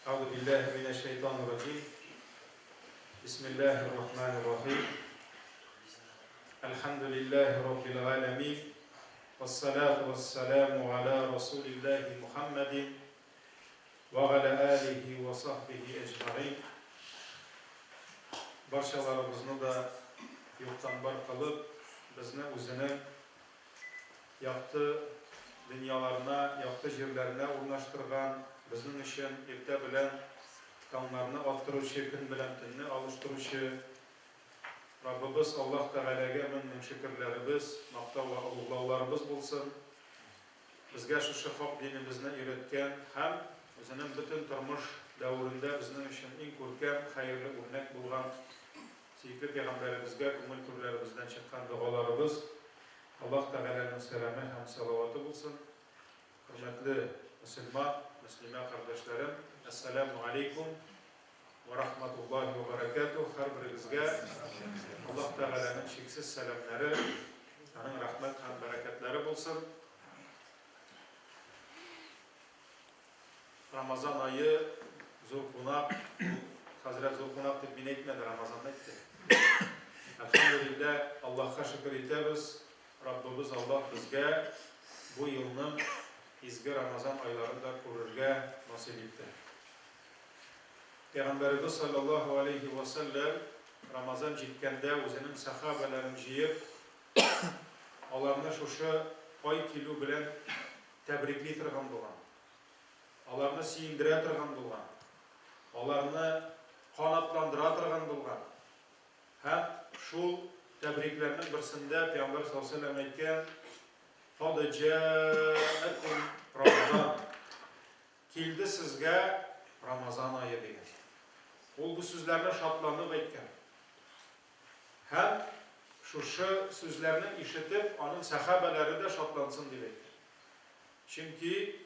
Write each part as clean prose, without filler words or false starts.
Euzu billahi mineşşeytanirracim. Bismillahirrahmanirrahim. Elhamdülillahi rabbil alamin. Vessalatu vesselamu ala Resulillahi Muhammedin ve ala alihi ve sahbihi ecmaîn. Barchalarımızı da yoktan var kılıp bizni özünün yaptığı dünyalarına, yaptığı yerlerine urnaştırgan, bizning için erta bilan tonglarni orttiruvchi, kun bilan tunni alıştıruvchi Rabbimiz Allah Teala'ga ming shukrlarimiz, maqtov va ulug'lovlarimiz bo'lsin. Bizga shu haq dinimizni o'rgatgan ham o'zining butun turmush davrida bizning uchun eng ko'rkam, xayrli o'rnak bo'lgan suyukli payg'ambarimizga ko'ngil ko'rlarimizdan chiqqan duolarimiz Allah Teala'nın selamı ham salavati bo'lsin. Hurmatli Müslüman kardeşlerim, Esselamu Aleyküm ve Rahmetullahi ve Berekatuhu. Her birinizge Allah Teala'nın çeksiz selamları, onun rahmet ve bereketleri bulsun. Ramazan ayı Zulkunak, Hazret Zulkunak deyip bine etmedi, Ramazan'da etti. Elhamdülillah, Allah'a şükür ederiz. Rabbimiz Allah bizge bu yılın izgi Ramazan aylarında kururga nasip etti. Peygamberimiz sallallahu aleyhi ve sellem Ramazan jitkende o'zining sahabalarini jiyib, ularni şuşu oy kelu bilan tabrikli turgan bo'lgan. Ularni siyindira turgan bo'lgan. Ularni qanotlandira turgan bo'lgan. Ham shu tabriklarning birisida Peygamber sallallahu aleyhi ve sellem aytgan "Qad ja'akum Ramazan." Keldi sizga Ramazan ayı degan. Ol bu sözlerine şatlanıp aytgan. Hem şu sözlerini işitip onun sahabeleri de şatlansın deb aytgan. Çünkü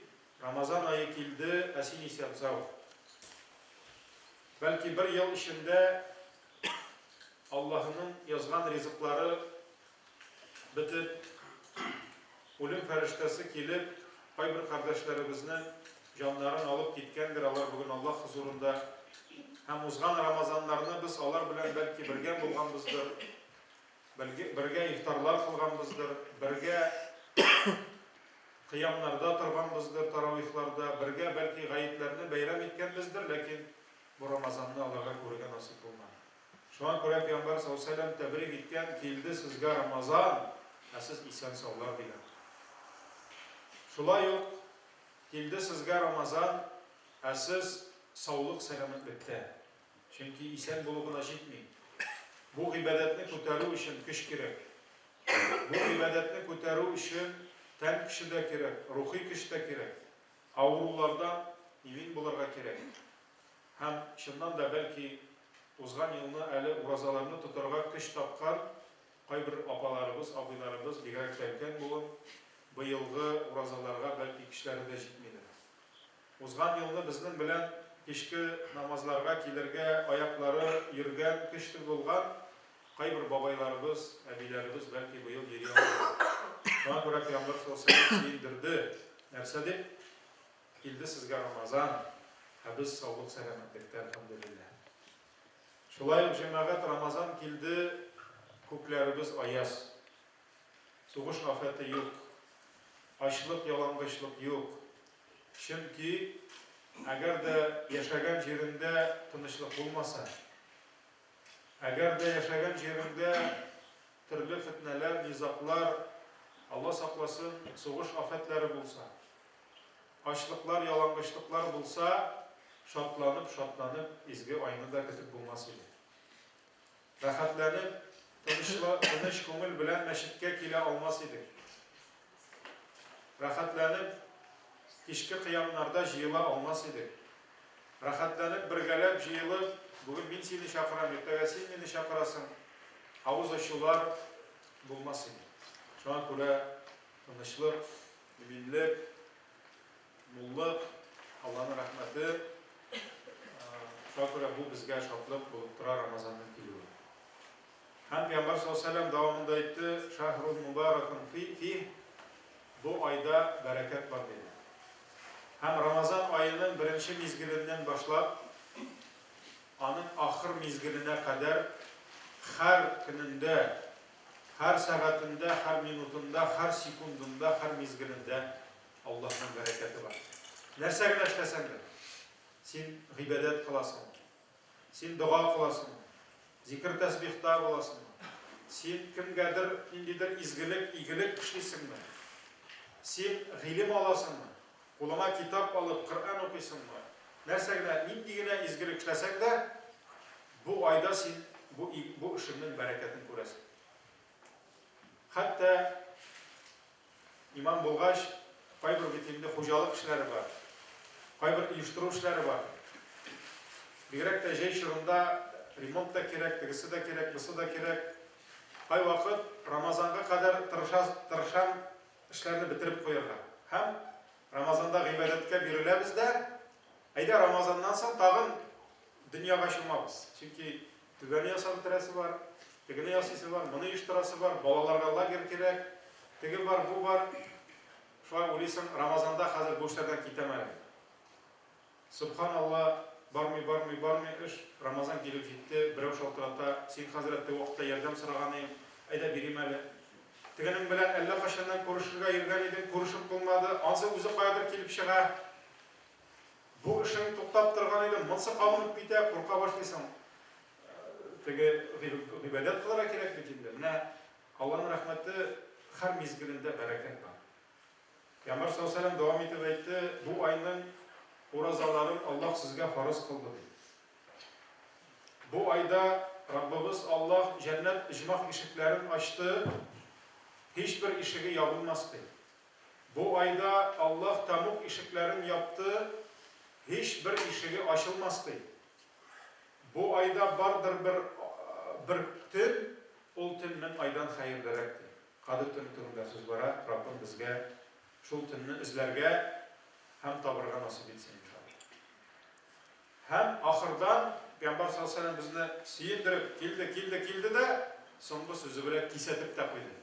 Ramazan ayı keldi, esin isyan sağ. Belki bir yıl içinde Allah'ın yazgan rızıkları bitip ölüm feriştesi gelip bir kardeşlerimizin canlarını alıp gitkendir. Allah bugün Allah huzurunda hem uzgan Ramazanlarını biz onlar bilen belki birge bulganımızdır. Birge iftarlar kılganımızdır. Birge kıyamlarda turganımızdır, taravihlarda. Birge belki gayetlerini beyram etkenimizdir. Lakin bu Ramazan'ını Allah'a koruga nasip olmadı. Şu an Kur'an Peygamber sallallahu aleyhi ve sellem tebrik etken keldi sizge Ramazan. Siz isen sağlar bilen. Şulay yok. Keldi sizge Ramazan. Siz sağlık selametlikte. Çünkü isen buluğuna jitmeyin. Bu ibadetini ko'taruv için kuch kerak. Bu ibadetini ko'taruv için tan kishida kerak, ruhiy kishida kerak. Avrulardan emin bo'larga kerak. Hem shundan da belki uzgan yılını eli urazalarını tutarga kuch topgan bir apalarımız, abilarımız bigerek telken bulun. Bu yılgı urazalarga belki kişileri de jitmeydi. Uzgan yılını bizning bilen kişki namazlarga kelirge ayakları yürgen, kıştır bulgan bir babaylarımız, abilerimiz belki bu yıl yeri aldı. Bana göre Peygamber sallallahu aleyhi ve sellem seyindirdi. Nerse deyip, geldi sizge Ramazan. Biz sağlık selametlikte elhamdülillah. Şulay cemaat Ramazan geldi, köklerimiz ayaz. Soğuş afeti yok. Açlık, yalangıçlık yok. Çünkü eğer de yaşayan yerinde tınışlık olmasa, eğer de yaşayan yerinde türlü fitneler, nizaklar, Allah saklasın, soğuş afetleri bulsa, açlıklar, yalangıçlıklar bulsa, şartlanıp izgi aynı da ketip bulmasıydı. Rahatlanıp, tınış köngül bilen meşitke kile almasıydı. Rahatlanıp, kişki kıyamlarda jıyıla almasıydı. Rahatlanıp, birgelep jıyılıp, bugün ben seni şakıram, ertege sen beni şakırasın, havuz aşılar bulmasıydı. Şu an kule tınışlık, müminlik, mulluk, Allah'ın rahmeti, şu an kule bu bizge şartlık bulup durar Ramazan'ın geliyor. Hem Peygamber sallallahu aleyhi ve sellem devamında etti, şahrun mübarekun fih, bu ayda bereket var dedi. Һәм Рамазан айының беренче мизгеленнән башлап, аның ахыр мизгеленә кадәр һәр көнендә, һәр сәгатендә, һәр минутында, һәр секундында, һәр мизгелендә Аллаһның бәрәкәте бар. Нәрсә генә эшләсәң дә, син гыйбадәт кыласың, син дуа кыласың, зикр тәсбихта буласың, син кемгәдер ниндидер изгелек, игелек эшлисеңме, син гыйлем аласыңмы, кулыңа китап алып Коръән укыйсыңмы, нәрсә генә, нинди генә изгелек эшләсәң дә, бу айда син бу эшеңнең бәрәкәтен күрәсең. Хәтта имам булгач, кайбер бит инде хуҗалык эшләре бар, кайбер оештыру эшләре бар. Бигрәк тә җәй чорында ремонт та кирәк, тегесе дә кирәк, бусы да кирәк. Кай вакыт Рамазанга кадәр тырышам эшләрне бетереп куярга. Һәм Рамазанда гыйбадәткә биреләбез дә, әйдә Рамазаннан соң тагын дөньяга чумабыз. Чөнки түбәне ясап бетерәсе бар, тегене ясыйсы бар, моны оештырасы бар, балаларга лагерь кирәк, теге бар, бу бар. Шулай уйлыйсың, Рамазанда хәзер бу эшләрдән китәм әле. Субханалла, бармый эш, Рамазан килеп җитте, берәү шалтырата, син хәзрәтте вакытта ярдәм сораган, әйдә бирим әле. Тегенең белән әллә кайчаннан күрешергә йөргән идең, күрешеп булмады, ансы үзе каядыр килеп чыга. Бу эшең туктап торган иде, монсы кабынып китә, курка башлыйсың. Теге гыйбадәт кылырга кирәк бит инде. Менә Аллаһның рәхмәте һәр мизгелендә бәрәкәт бар. Пәйгамбәр саллаллаһу алейһи ва саллям дәвам итеп әйтте, бу айның уразаларын Аллаһ сезгә фарыз кылды. Бу айда Раббыбыз Аллаһ җәннәт иҗмах ишекләрен ачты, һичбер ишеге ябылмас ди. Бу айда Аллаһ тамук ишекләрен япты, һичбер ишеге ачылмас ди. Бу айда бардыр бер төн, ул төн мең айдан хәерлерәк ди. Кадер төне турында сүз бара, Раббым безгә шул төнне эзләргә һәм табырга насыйп итсен иншалла. Һәм ахырдан Пәйгамбәр саллаллаһу алейһи ва саллям безне сөендереп килде дә, соңгы сүзе белән кисәтеп тә куйды.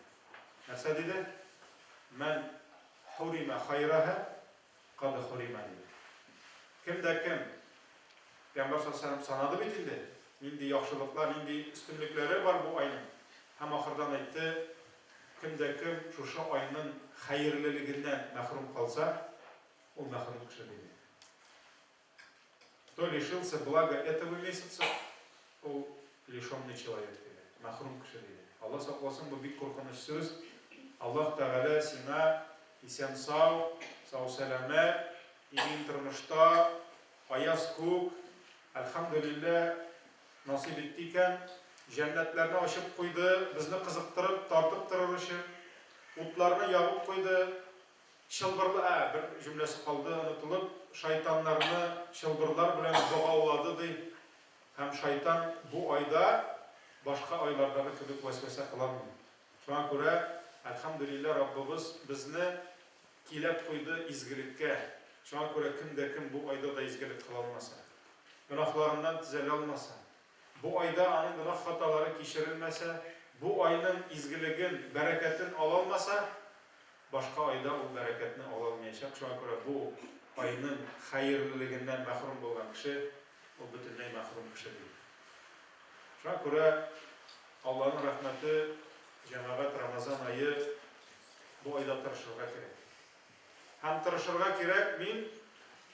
Нәрсә диде? Мән хурима хайраһа кад хурима диде. Кемдә кем? Пәйгамбәр саллаллаһу алейһи ва саллям санады бит инде. Нинди яхшылыклар, нинди өстенлекләре бар бу айның. Һәм ахырдан әйтте, кемдә кем шушы айның хәерлелегеннән мәхрүм калса, ул мәхрүм кеше диде. Кто лишился блага этого месяца, ул лишенный человек диде. Мәхрүм кеше диде. Алла сакласын, бу бик куркыныч сүз. Аллаһ Тәгалә сиңа исән-сау, сау-сәламәт, иген тормышта, аяз күк, әлхәмдүлилләһ, насыйп итте икән, җәннәтләрне ачып куйды, безне кызыктырып, тартып торыр өчен, утларны ябып куйды, чылбырлы, бер җөмләсе калды, онытылып, шайтаннарны чылбырлар белән богаулады ди. Һәм шайтан бу айда башка айлардагы кебек вәсвәсә кыламый. Шуңа күрә, әлхәмдүлилләһ, Раббыбыз безне килеп куйды изгелеккә. Шуңа күрә кемдә кем бу айда да изгелек кыла алмаса, гөнаһларыннан төзәлә алмаса, бу айда аның гөнаһ хаталары кичерелмәсә, бу айның изгелеген, бәрәкәтен ала алмаса, башка айда ул бәрәкәтне ала алмаячак. Шуңа күрә бу айның хәерлелегеннән мәхрүм булган кеше, ул бөтенләй мәхрүм кеше диде. Шуңа күрә Аллаһның рәхмәте, җәмәгать Рамазан айы бу айда тырышырга кирәк. Һәм тырышырга кирәк, мин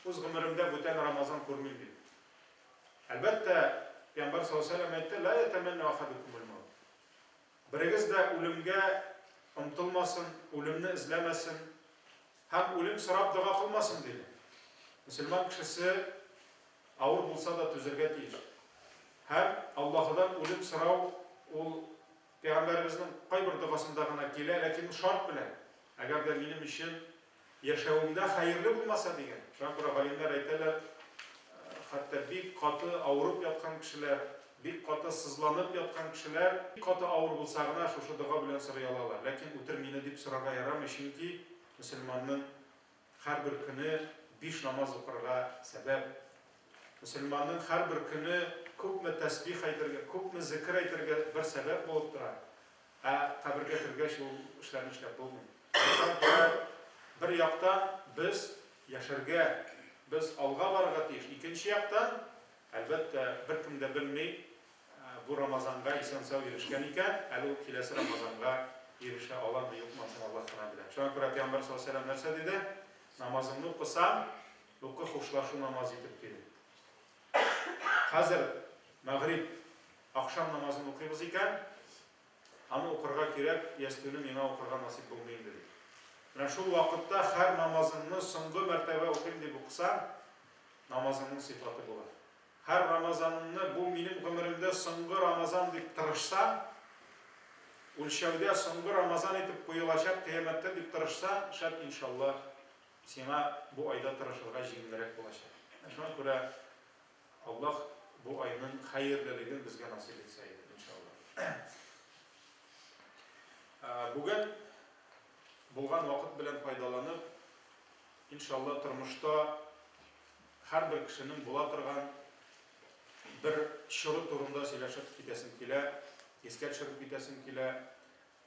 үз гомеремдә бүтән Рамазан күрмим дип. Әлбәттә, Пәйгамбәр саллаллаһу алейһи ва саллям әйтте, ла ятаманна ахадукумул маут. Берегез дә үлемгә омтылмасын, үлемне эзләмәсен, һәм үлем сорап дуа кылмасын диде. Мөселман кешесе авыр булса да түзәргә тиеш. Һәм Аллаһыдан үлем сорау ул Пәйгамбәребезнең кайбер дуасында гына килә, ләкин шарт белән. Әгәр дә минем өчен яшәвемдә хәерле булмаса дигән. Шуңа күрә галимнәр әйтәләр, хәтта бик каты авырып яткан кешеләр, бик каты сызланып яткан кешеләр, бик каты авыр булса гына шушы дуа белән сорый алалар. Ләкин үтер мине дип сорарга ярамый, чөнки мөселманның һәрбер көне 5 намаз укырга сәбәп. Мөселманның һәрбер көне күпме тәсбих әйтергә, күпме зикр әйтергә бер сәбәп булып тора. Кабергә кергәч ул эшләрне эшләп булмый. Бер яктан без яшәргә без алга барырга тиеш. Икенче яктан, әлбәттә, беркем дә белми, бу Рамазанга исән-сау ирешкән икән, әле ул киләсе Рамазанга ирешә аламы, юкмы, Аллаһ гына белә. Шуңа күрә Пәйгамбәр саллаллаһу алейһи ва сәлләм нәрсә диде? Намазыңны укысаң, укы хушлашу намаз итеп кил. Хәзер мәгъриб акшам намазын укыйбыз икән, аны укырга кирәк, ястүне миңа укырга насип булмый инде. Менә шул вакытта һәр намазыңны соңгы мәртәбә укыйм дип укысаң, намазыңның сыйфаты була. Һәр Рамазаныңны бу минем гомеремдә соңгы Рамазан дип тырышсаң, үлчәүдә соңгы Рамазан итеп куелачак кыямәттә дип тырышсаң, шәт иншаллах сиңа бу айда тырышырга җиңелрәк булачак. Шуңа күрә Аллаһ бу айның хәерлелеген безгә насыйп итсә иде, иншаллах. Бүген булган вакыт белән файдаланып, иншаллах тормышта һәрбер кешенең була торган бер чоры турында сөйләшеп китәсем килә, искә төшереп китәсем килә,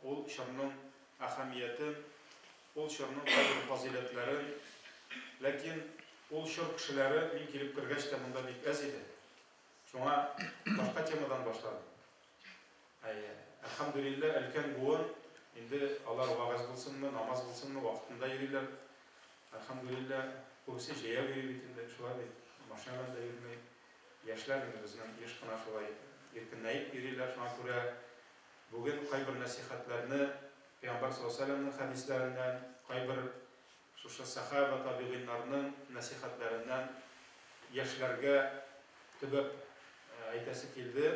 ул чорның әһәмиятен, ул чорның фазиләтләрен, ләкин ул чор кешеләре мин килеп кергәч тә монда бик әз иде. Шуңа башка темадан башладым. Әлхәмдүлилләh, өлкән буын, инде алар вагыз булсынмы, намаз булсынмы, вакытында йөриләр. Әлхәмдүлилләh, күбесе җәяү йөри бит инде, шулай бит. Машинада да йөрмәй. Яшьләр безнең еш кына шулай иркенләеп йөриләр. Шуңа күрә бүген кайбер насихатларны Пәйгамбәр саллаллаһу алейһи ва сәлләмнең хәдисләреннән, кайбер шушы сахаба табигиннарның насихатларыннан яшьләргә төбәп әйтәсе килде.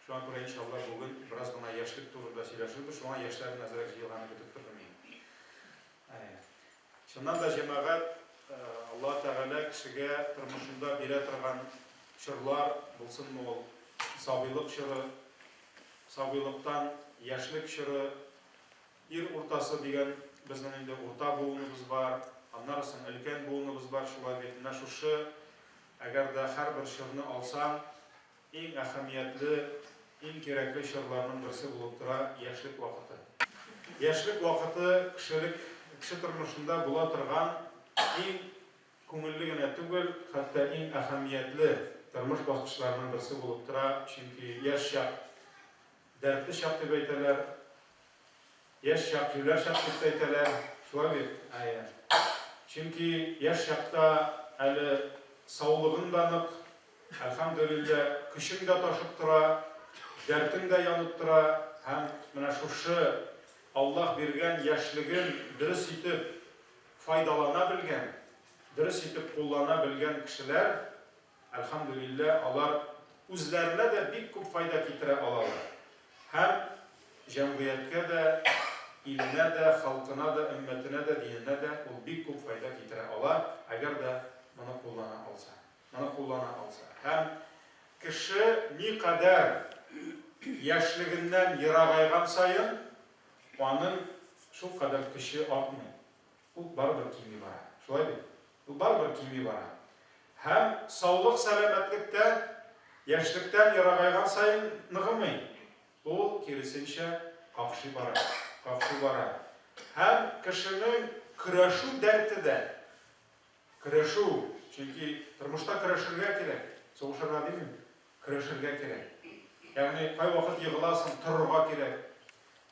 Шуңа күрә иншаллах бүген бераз гына яшьлек турында сөйләшербез. Шуңа яшьләрне әзрәк җыелган көтеп тордым. Шуннан да җәмәгать Аллаһ Тәгалә кешегә тормышында бирә торган чорлар булсынмы ул сабыйлык чоры, сабыйлыктан яшьлек чоры, ир уртасы дигән безнең инде урта буыныбыз бар, аннан соң өлкән буыныбыз бар, шулай бит. Менә шушы әгәр дә һәрбер чорны алсаң, иң әһәмиятле, иң кирәкле чорларның берсе булып тора яшьлек вакыты. Яшьлек вакыты кеше тормышында була торган иң күңелле генә түгел, хәтта иң әһәмиятле тормыш баскычларының берсе булып тора. Чөнки яшь чак дәртле чак дип әйтәләр, яшь чак юләр чак дип әйтәләр, шулай бит. Чөнки яшь чакта әле саулыгың да нык, әлхәмдүлилләh, көчең дә ташып тора, дәртең дә янып тора, һәм менә шушы Аллаһ биргән яшьлеген дөрес итеп файдалана белгән, дөрес итеп куллана белгән кешеләр, әлхәмдүлилләh, алар үзләренә дә бик күп файда китерә алалар. Һәм җәмгыятькә дә, иленә дә, халкына да, өммәтенә дә, диненә дә ул бик күп файда китерә ала, әгәр дә моны куллана алса. Һәм кеше никадәр яшьлегеннән ерагайган сайын, аның шул кадәр көче артмый. Ул барыбер кими бара. Шулай бит? Ул барыбер кими бара. Һәм саулык сәламәтлектә яшьлектән ерагайган сайын ныгымый. Ул киресенчә какшый бара. Һәм кешенең көрәшү дәрте дә, көрәшү, чөнки тормышта көрәшергә кирәк, сугышырга димим, көрәшергә кирәк. Ягъни кай вакыт егыласың, торырга кирәк.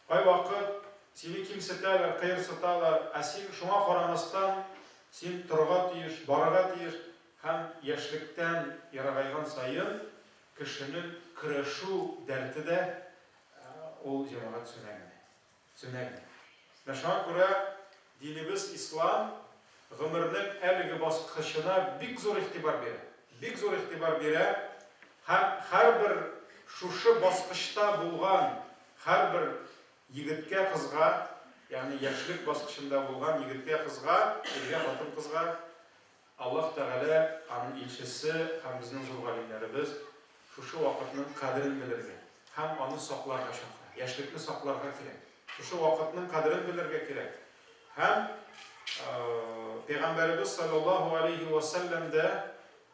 Кай вакыт сине кимсетәләр, кыерсыталар, ә син шуңа карамастан син торырга тиеш, барырга тиеш. Һәм яшьлектән ерагайган сайын кешенең көрәшү дәрте дә ул җәмәгать сүнәгенә. Шуңа күрә динебез ислам гомернең әлеге баскычына бик зур игътибар бирә. Һәм һәрбер шушы баскычта булган һәрбер егеткә, кызга, ягъни яшьлек баскычында булган егеткә, кызга, хатын-кызга Аллаһ Тәгалә аның илчесе һәм безнең зур галимнәребез шушы вакытның кадерен белергә һәм аны сакларга чакыра. Яшьлекне сакларга кирәк. Шушы вакытның кадерен белергә кирәк. Һәм Пәйгамбәребез саллаллаһу алейһи ва сәлләм дә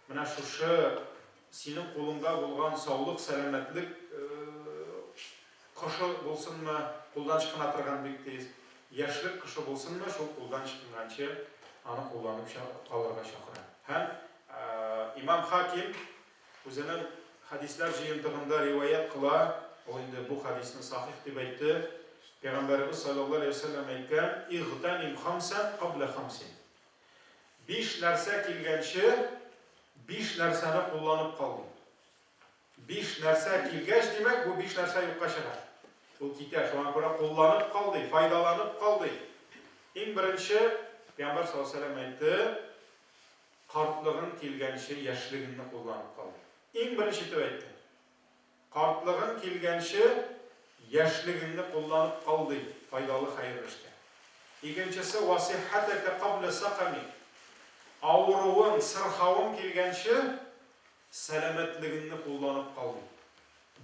менә шушы синең кулыңда булган саулык, сәламәтлек кышы булсынмы, кулдан чыккан торган бик тиз, яшьлек кышы булсынмы, шул кулдан чыкканчы аны кулланып калырга чакыра. Һәм Имам Хаким үзенең хадислар җыентыгында риваят кыла, ул инде бу хадисны сахих дип әйтте. Пәйгамбәрбез саллаллаһу алейһи ва саллям әйткән: "Игътаним хамсан кабла хамсин." 5 нәрсә килгәнче 5 нәрсәне кулланып кал. 5 нәрсә килгәч, димәк, бу 5 нәрсә юкка чыга. Ул китә, шуңа күрә кулланып калды, файдаланып калды. Иң беренче Пәйгамбәр саллаллаһу алейһи ва саллям әйтте: "Картлыгын килгәнче яшьлегеңне кулланып кал." Иң беренче дип әйтте. Картлыгын килгәнче яшьлегеңне кулланып кал ди, файдалы хәйр эшкә. Икенчесе васихатака кабла сaqami. Авыруың, сырхавың килгәнче сәламәтлегеңне кулланып кал ди.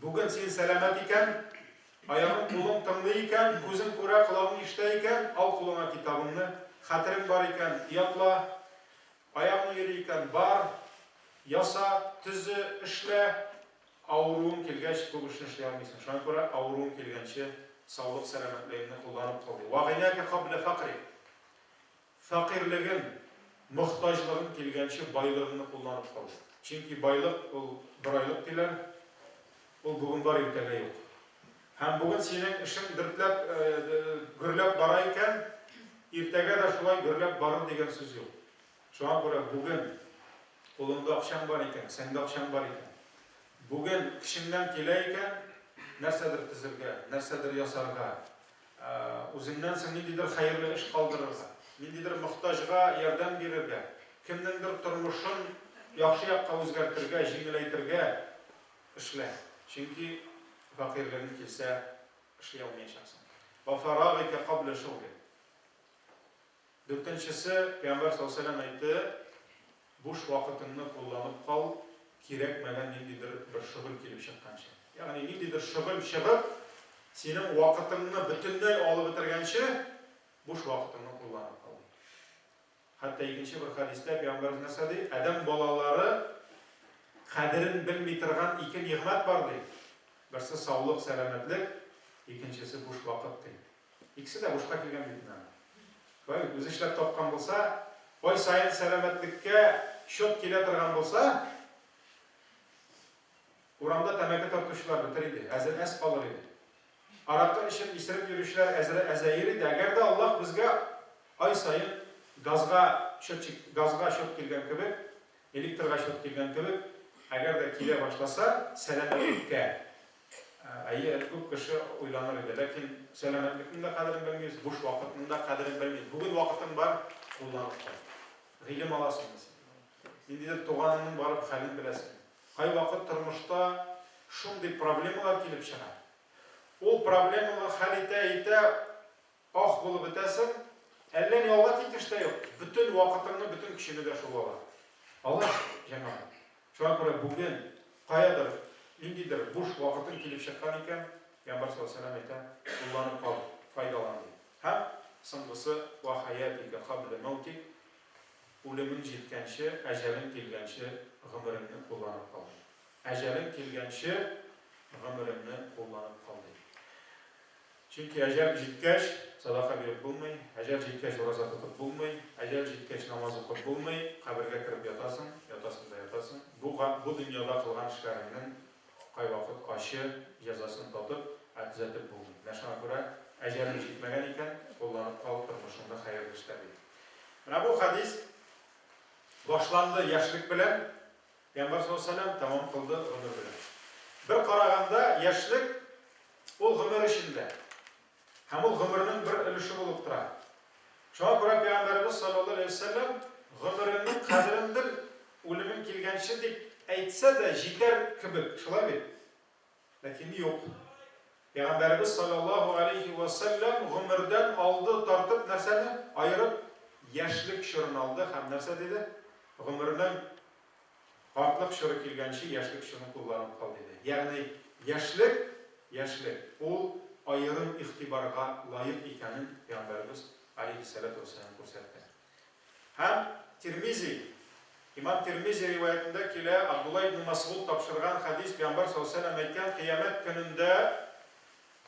Бүген син сәламәт икән, аягың, кулың тыңлый икән, күзең күрә, колагың ишетә икән, ал кулыңа китабыңны, хәтерең бар икән, ятла, аягың йөри икән, бар, яса, төзе, эшлә. Авыруың килгәч, күп эшне эшли алмыйсың. Шуңа күрә авыруың килгәнче саулык сәламәтлегеңне кулланып кал ди. Вагыйнака кабла фақри. Фақирлегең, мохтаҗлыгың килгәнче байлыгыңны кулланып кал. Чөнки байлык ул бер айлык диләр, ул бүген бар, иртәгә юк. Һәм бүген синең эшең дөртләп, гөрләп бара икән, иртәгә дә шулай гөрләп барыр дигән сүз юк. Шуңа күрә бүген кулыңда акчаң бар икән, сәндә акчаң бар икән. Бүген кешеңнән килә икән, нәрсәдер төзергә, нәрсәдер ясарга, үзеңнән соң ниндидер хәерле эш калдырырга, ниндидер мохтаҗга ярдәм бирергә, кемнеңдер тормышын яхшы якка үзгәртергә, җиңеләйтергә эшлә. Чөнки фақирлегең килсә, эшли алмаячаксың. Ва фарагыка кабла шугли. Дүртенчесе, Пәйгамбәр саллаллаһу алейһи ва саллям әйтте: "Буш вакытыңны кулланып кал, кирәкмәгән ниндидер бер шөгыль килеп чыкканчы." Ягъни ниндидер шөгыль чыгып, синең вакытыңны бөтенләй алып бетергәнче, буш вакытыңны кулланып кал. Хәтта икенче бер хадистә Пәйгамбәр нәрсә ди? Адәм балалары кадерен белми торган ике нигъмәт бар ди. Берсе саулык, сәламәтлек, икенчесе буш вакыт ди. Икесе дә бушка килгән бит менә. Бай, үзе эшләп тапкан булса, ай сайын сәламәтлеккә счет килә торган булса, урамда тәмәке тартучылар бетер иде, әз калыр иде. Аракы эчеп исереп йөрүчеләр әзәйер иде. Әгәр дә Аллаһ безгә ай сайын газга счет килгән кебек, электрга счет килгән кебек, әгәр дә килә башласа, сәламәтлеккә күп кеше уйланыр иде. Ләкин сәламәтлекнең дә кадерен белмибез, буш вакытның да кадерен белмибез. Бүген вакытың бар, кулланып кал. Гыйлем аласың. Ниндидер туганыңның барып хәлен беләсең. Кай вакыт тормышта шундый проблемалар килеп чыга. Ул проблеманы хәл итә, ах булып бетәсең, әллә ни алга китеш тә юк. Бүтән вакытыңны, бүтән кешене дә шул ала. Алла җәмәгать. Шуңа күрә бүген каядыр ниндидер буш вакытың килеп чыккан икән, Пәйгамбәр саллаллаһу алейһи ва саллям әйтә: "Кулланып кал, файдалан." Һәм соңгысы ва хаятика кабла маутик. Үлемең җиткәнче, әҗәлең килгәнче гомереңне кулланып кал. Әҗәлең килгәнче гомереңне кулланып кал. Чөнки әҗәл җиткәч, садака биреп булмый, әҗәл җиткәч ураза тотып булмый, әҗәл җиткәч намаз укып булмый, кабергә кирип ятасың да ятасың. Бу дөньяда кылган эшләреңнең кай вакыт ачы җәзасын татып, әтзәтеп булмый. Шуңа күрә әҗәлең җитмәгән икән, кулланып кал, тормышыңда хәерле эшләр. Менә бу хадис башланды яшьлек белән, Пәйгамбәр саллаллаһу алейһи ва саллям тәмам кылды гомер белән. Бер караганда яшьлек ул гомер эчендә. Һәм ул гомернең бер өлеше булып тора. Шуңа күрә Пәйгамбәрбез саллаллаһу алейһи ва саллям гомернең кадерен бел, үлемең килгәнче дип әйтсә дә җитәр кебек, шулай бит. Ләкин юк. Пәйгамбәрбез саллаллаһу алейһи ва саллям гомердән алды тартып нәрсәне айырып яшьлек чорын алды һәм нәрсә диде? Гомернең картлык чоры килгәнче яшьлек чорын кулланып кал диде. Ягъни яшьлек ул айырым ихтибарга лайык икәнен Пәйгамбәрбез алейһиссалату вассалам күрсәтте. Һәм Имам Тирмизи риваятында килә, Абдулла ибн Мас'уд тапшырган хадис, Пәйгамбәр саллаллаһу алейһи ва саллям әйткән: "Кыямәт көнендә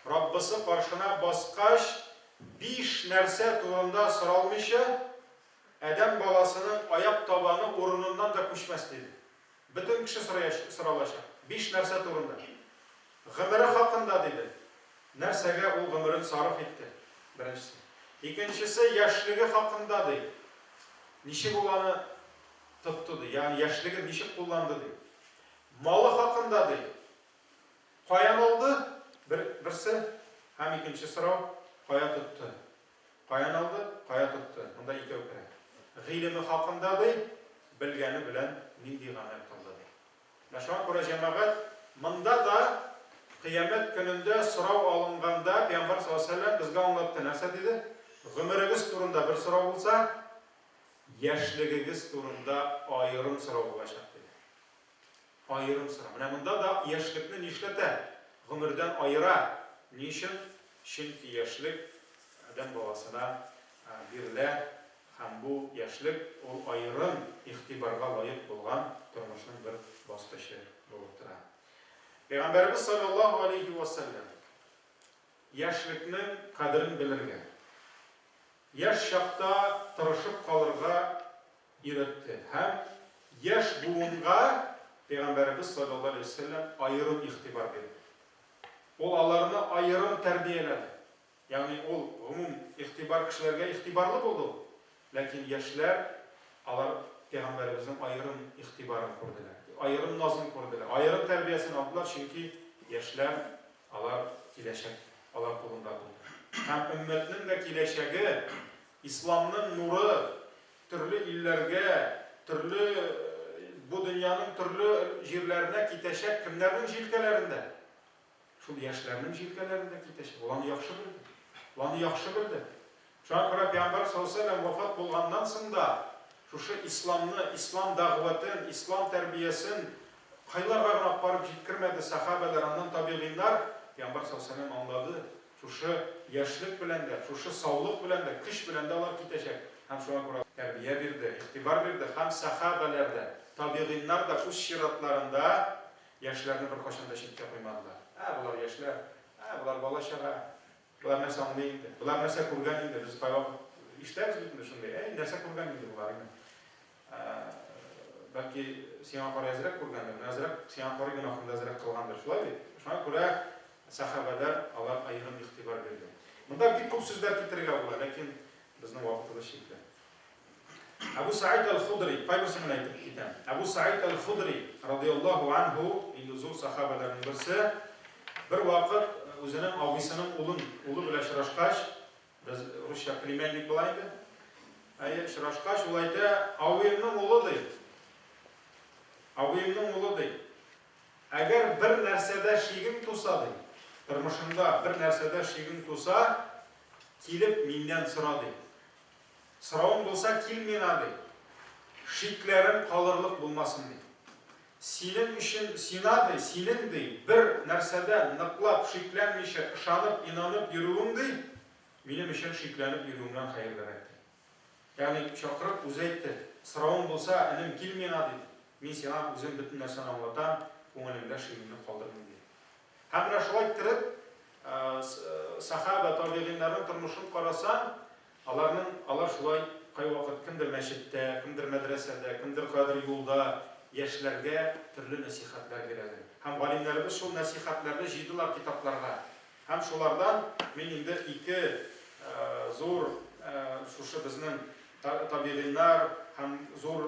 Раббысы каршына баскач, 5 нәрсә турында соралмыйча, Adam balasının ayak tabanı orunundan da kuşmaz dedi. Bütün kişi sıralaşa. 5 narsa turunda. Gımırı hakkında dedi. Nersege o gımırın sarf etti. Birincisi. İkincisi yaşlığı hakkında dedi. Nişik olanı tuttu dedi. Yani yaşlığı nişik kullandı dedi. Malı hakkında dedi. Kayan oldu. Birisi hem ikinci sıra kaya tuttu. Kayan aldı, kaya tuttu. Bunda iki ökere. Gilimi hakkında değil, bilgeni bilen nindi gamel kıldı değil. Naşan kura cemaat, bunda da kıyamet gününde sırav alınğanda Peygamber sallallahu aleyhi ve sellem bizge anlattı. Nerse dedi? Gümürügüz turunda bir sırav olsa, yaşlığınız turunda ayrım sırav olacak dedi. Ayrım sırav. Bunda da yaşlıkını nişlete, gümürden ayıra. Niçin? Çünkü yaşlık adam babasına birle hem bu yaşlık o ayrım ihtibarga layık olan turmuşun bir bastışı buluptura. Peygamberimiz sallallahu aleyhi ve sellem yaşlıkның kadrini bilirge, yaş şakta tırışıp kalırga iretti. Hem yaş buğunga Peygamberimiz sallallahu aleyhi ve sellem ayrım ihtibar verdi. O alarını ayrım terbiyeledi. Yani o umum ihtibar kişilerge ihtibarlı oldu. Lakin yaşlar alar Peygamberimizin ayrım ihtibarını kurdular. Ayrım nazını kurdular. Ayrım terbiyesini aldılar çünkü yaşlar alar kileşek, alar kulunda buldu. Hem ümmetinin de kileşegi, İslam'ın nuru, türlü illerge, türlü bu dünyanın türlü jirlerine kiteşek kimlerin jilkelerinde? Şu yaşlarının jilkelerinde kiteşek. Olanı yakşı bildi. Olanı yakşı bildi. Şu an kadar Peygamber sallallahu aleyhi ve sellem vefat bulgandan sonra şu İslam'ını, İslam dağıvatın, İslam terbiyesin kaylarga gına barıp jitkirmedi sahabeler, ondan tabiinler Peygamber sallallahu aleyhi ve sellem anladı. Şu yaşlık bilen de, şu sağlık bilen de, kış bilen de alar kitecek. Hem şu an kadar terbiye birdi, ihtibar birdi. Hem sahabelerde, tabiinler de üst şiratlarında yaşlarını bir koşanda şitte koymadılar. Bunlar yaşlar, bunlar balaşağa. Bular nerse anlayındı, bular nerse kurgan indi. Biz kayvak işleriz bütünde şunday. Nerse kurgan indi bular. Belki siyan para yazırak kurgandır. Yazırak siyan para günahında yazırak kılgandır. Şulay değil. Şuna göre sahabeler Allah ayrım ihtibar verdi. Bunda bir çok sözler getirge bular. Lakin bizning vaqtida şekli. Abu Sa'id al-Khudri, qaybisini aytib ketam. Abu Sa'id al-Khudri radhiyallahu anhu induzul sahabelerning birisi bir vaqt o'zining abisining o'g'li bilan shirashqash, biz Ruscha plemiennik bo'laydi. Shirashqash ulayda avimning o'g'li deydi. Avimning o'g'li deydi. Agar bir narsada shigim tusa deydi. Turmushimda bir narsada shigim tusa, kelib mendan so'ra deydi. So'ravim bo'lsa kelmena deydi. Shiklarim qolirliq bo'lmasin deydi. Senin için sinadı, senin değil, bir narsada nıqlab, şiklenmişe, ışanıp, inanıp yürüyüm değil, benim için şiklenip yürüyümden hayırlar etti. Yani şakırıp uzayttı, sıravım bulsa, elim kilmeyna dedi. Men sana uzun bütün narsani anlatan, ko'nglimda şirinlik qoldirdim dedi. Hem de şulay ettirip, sahabe tabiinlerin turmuşunu qarasan, alar şulay qay vaqt kimdir meşitte, kimdir medresede, kimdir qadir yolda, yaşlarga türlü nasihatlar beradi. Hem alimlerimiz şu nasihatlarni jiydilar kitaplarga. Hem şulardan men endi iki zo'r şu bizning tabiinlar hem zo'r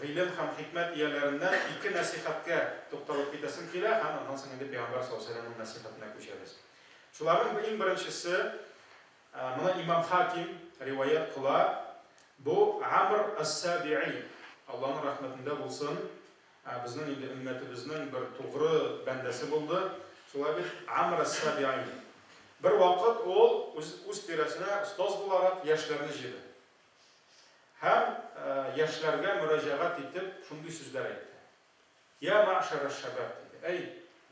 ilim hem hikmet iyalarinden iki nasihatga to'xtalib ketasim kelar. Hem ondan so'ng endi Peygamber sallallohu alayhi vasallamning nasihatine ko'chamiz. Shularning eng birinchisi mana Imom Hakim rivoyat qila. Bu Amr as-Sabi'i Allah'ın rahmetinde bulsun. Bizning ümmetimizning bir to'g'ri bandasi bo'ldi. Şolay bir Amr as-Sabi'i. Bir vaqt ol o'z terasine ustoz bo'larak yoshlarni jidi. Hem yoshlarga murojaat etib shunday so'zlar aytdi. Ya ma'sharash-shabab dedi. Ey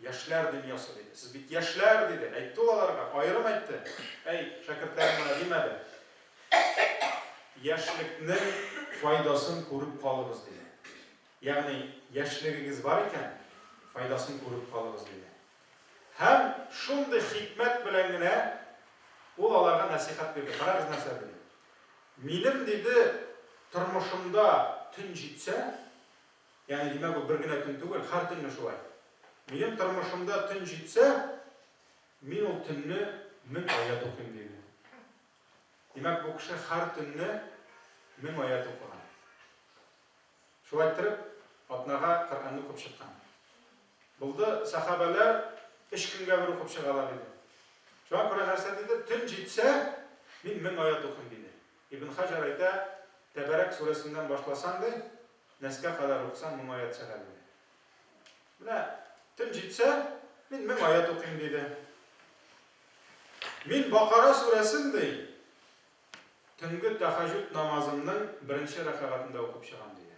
yoshlar dunyosi dedi. Siz bit yoshlar dedi. Aytdi ularga, ayrim aytdi. Ey shogirdlarim mana demadi. Yoshlikning foydasini ko'rib qolamiz dedi. Ya'ni yoshligingiz bor ekan, foydasini ko'rib qolamiz dedi. Hem shunday hikmat bilangina ularga nasihat berdi. Qarang narsa dedi. Минем дейді тұрмышымда түн жетсе, яғни демек ол бір генә түн түгел, һәр түнне шулай. Минем тұрмышымда түн жетсе, мен ол түнне 1000 аят оқимын дейді. Демек бұл кіші һәр түнне 1000 аят оқыған. Шулай тұрып, атнаға Құранны оқып шыққан. Бұлды сахабалар 3 күнге бір оқып шығалар дейді. Шуңа күрә нәрсә дейді, түн жетсе, мен 1000 аят оқимын дейді. Ибн Хаджар айта, Тәбәрәк сүресінен башласаң да, Нәскә кадәр оқысаң 1000 аят шыға дейді. Менә түн жетсе, мен 1000 аят оқимын дейді. Мен Бақара сүресін дейді, түнгі тахаджуд намазымның 1-ші рәкағатында оқып шығам дейді.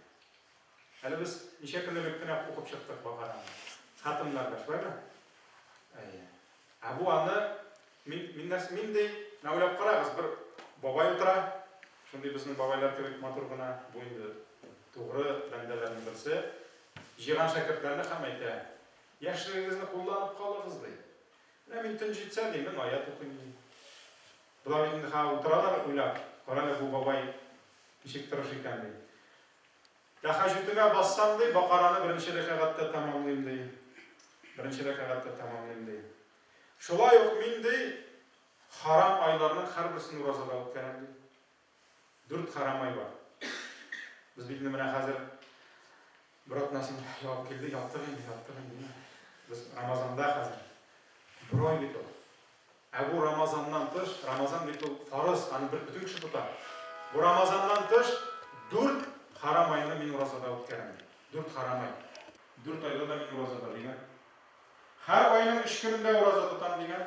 Әлі біз неше күнделік күнә оқып шықтық Бақараны. Хатымларға, шулай ма? Абу аны мен де наулап қарағыз, бір бабай отыра. Шундай біздің бабайлар кебек матур гына бойында тугры бәндәләрнең берсе, җыйган шәкертләрне һәм әйтә: "Яшьлегегезне кулланып калыгыз" ди. Менә мин төн җитсә, мен аят укыйм ди. Булар инде ха утыралар уйлап, карале бу бабай ничек тырыш икән ди. Тахаҗудга бассам ди, Бакараны 1-ші рәкъгатта тәмамлыйм ди. 1-ші рәкъгатта тәмамлыйм ди. Шулай ук мин ди харам айларның һәрберсен уразада үткәрәм ди. 4 харам ай бар. Biz bildim менә хәзер бер атнасын ялып килде, яттык инде. Без Рамазанда хәзер. Бер ай бит ул. Бу Рамазаннан тыш, Рамазан бит ул фарыз, аны бер бүтән кеше тота. Бу Рамазаннан тыш 4 харам айны мин уразада үткәрәм. 4 харам ай. 4 айда да мин уразада дигән. Һәр айның 3 көнендә ураза тотам дигән.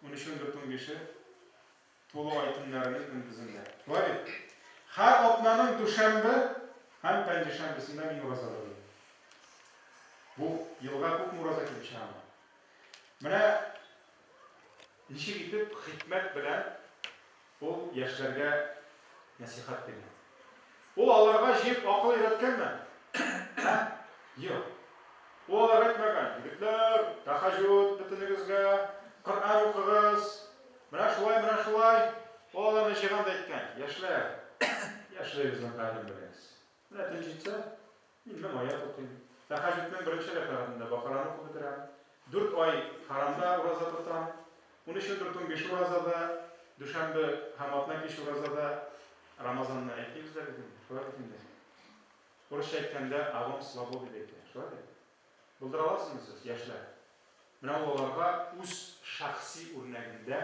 13-15 тулы ай төннәренең көндезендә. Шулай бит. Һәр атнаның дүшәмбе һәм пәнҗешәмбесендә мин уразада дигән. Бу елга күп ураза килеп чыга. Менә ничек итеп хикмәт белән ул яшьләргә насихат бирә. Ул аларга җип акыл өйрәткәнме? Юк. Ул аларга әйтмәгән. Егетләр, тахаҗуд бөтенегезгә Коръан укыгыз. Менә шулай. Ул аларны җыйганда әйткән. Яшьләрегезне кадәр беләсез. Менә төн җитсә, мин 1000 аят укыйм. Тахаҗудның 1-ші рәкъгатында Бакараны укып бетерәм. 4 ай харамда ураза тотам. 13-15 уразада, дүшәмбе һәм атна кич уразада, Рамазанны әйтегез дә бит. Шулай инде. Урысча әйткәндә авам свобода дип әйтә. Шулай бит. Булдыра аласызмы сез, яшьләр? Менә аларга үз шәхси үрнәгендә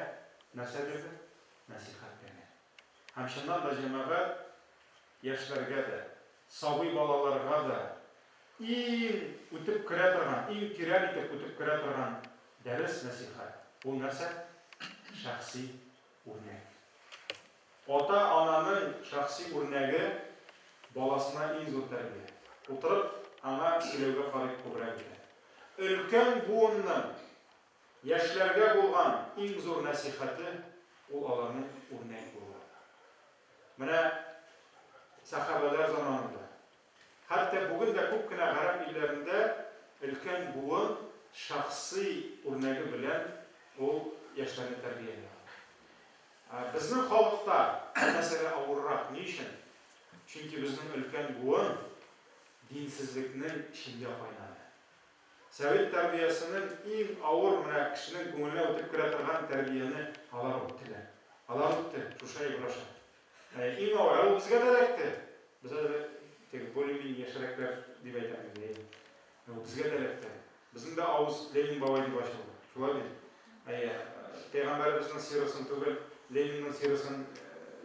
нәрсә бирде? Насихат бирде. Һәм шуннан да җәмәгать яшьләргә дә, сабый балаларга да иң үтеп керә торган, иң кирәк итеп үтеп керә торган дәрес насихат. Ул нәрсә? Шәхси үрнәк. Ата-ананың шәхси үрнәге баласына иң зур тәрбия. Утырып, аңа сөйләүгә карый күбрәк итә. Өлкән буынның яшьләргә булган иң зур насихаты ул аларның үрнәк булуы. Менә сахабалар заманында, хәтта бүген дә күп кенә гарәп илләрендә өлкән буын шәхси үрнәге белән ул яшьләрне тәрбияләй. Безнең халыкта мәсьәлә авыррак. Ни өчен? Чөнки безнең өлкән буын динсезлекнең içinde кайнады. Совет тәрбиясенең иң авыр менә кешенең күңеленә үтеп керә торган тәрбияне алар үттеләр. Алар үтте, шуша ибраша. Иң авыр ул безгә дә эләкте. Безгә теге более-менее яшьрәкләр дип әйтәбез. Безгә дә эләкте. Безнең дә авыз Ленин бабай дип ачылды. Шулай бит. Пәйгамбәребезнең сирасын түгел, Ленинның сирасын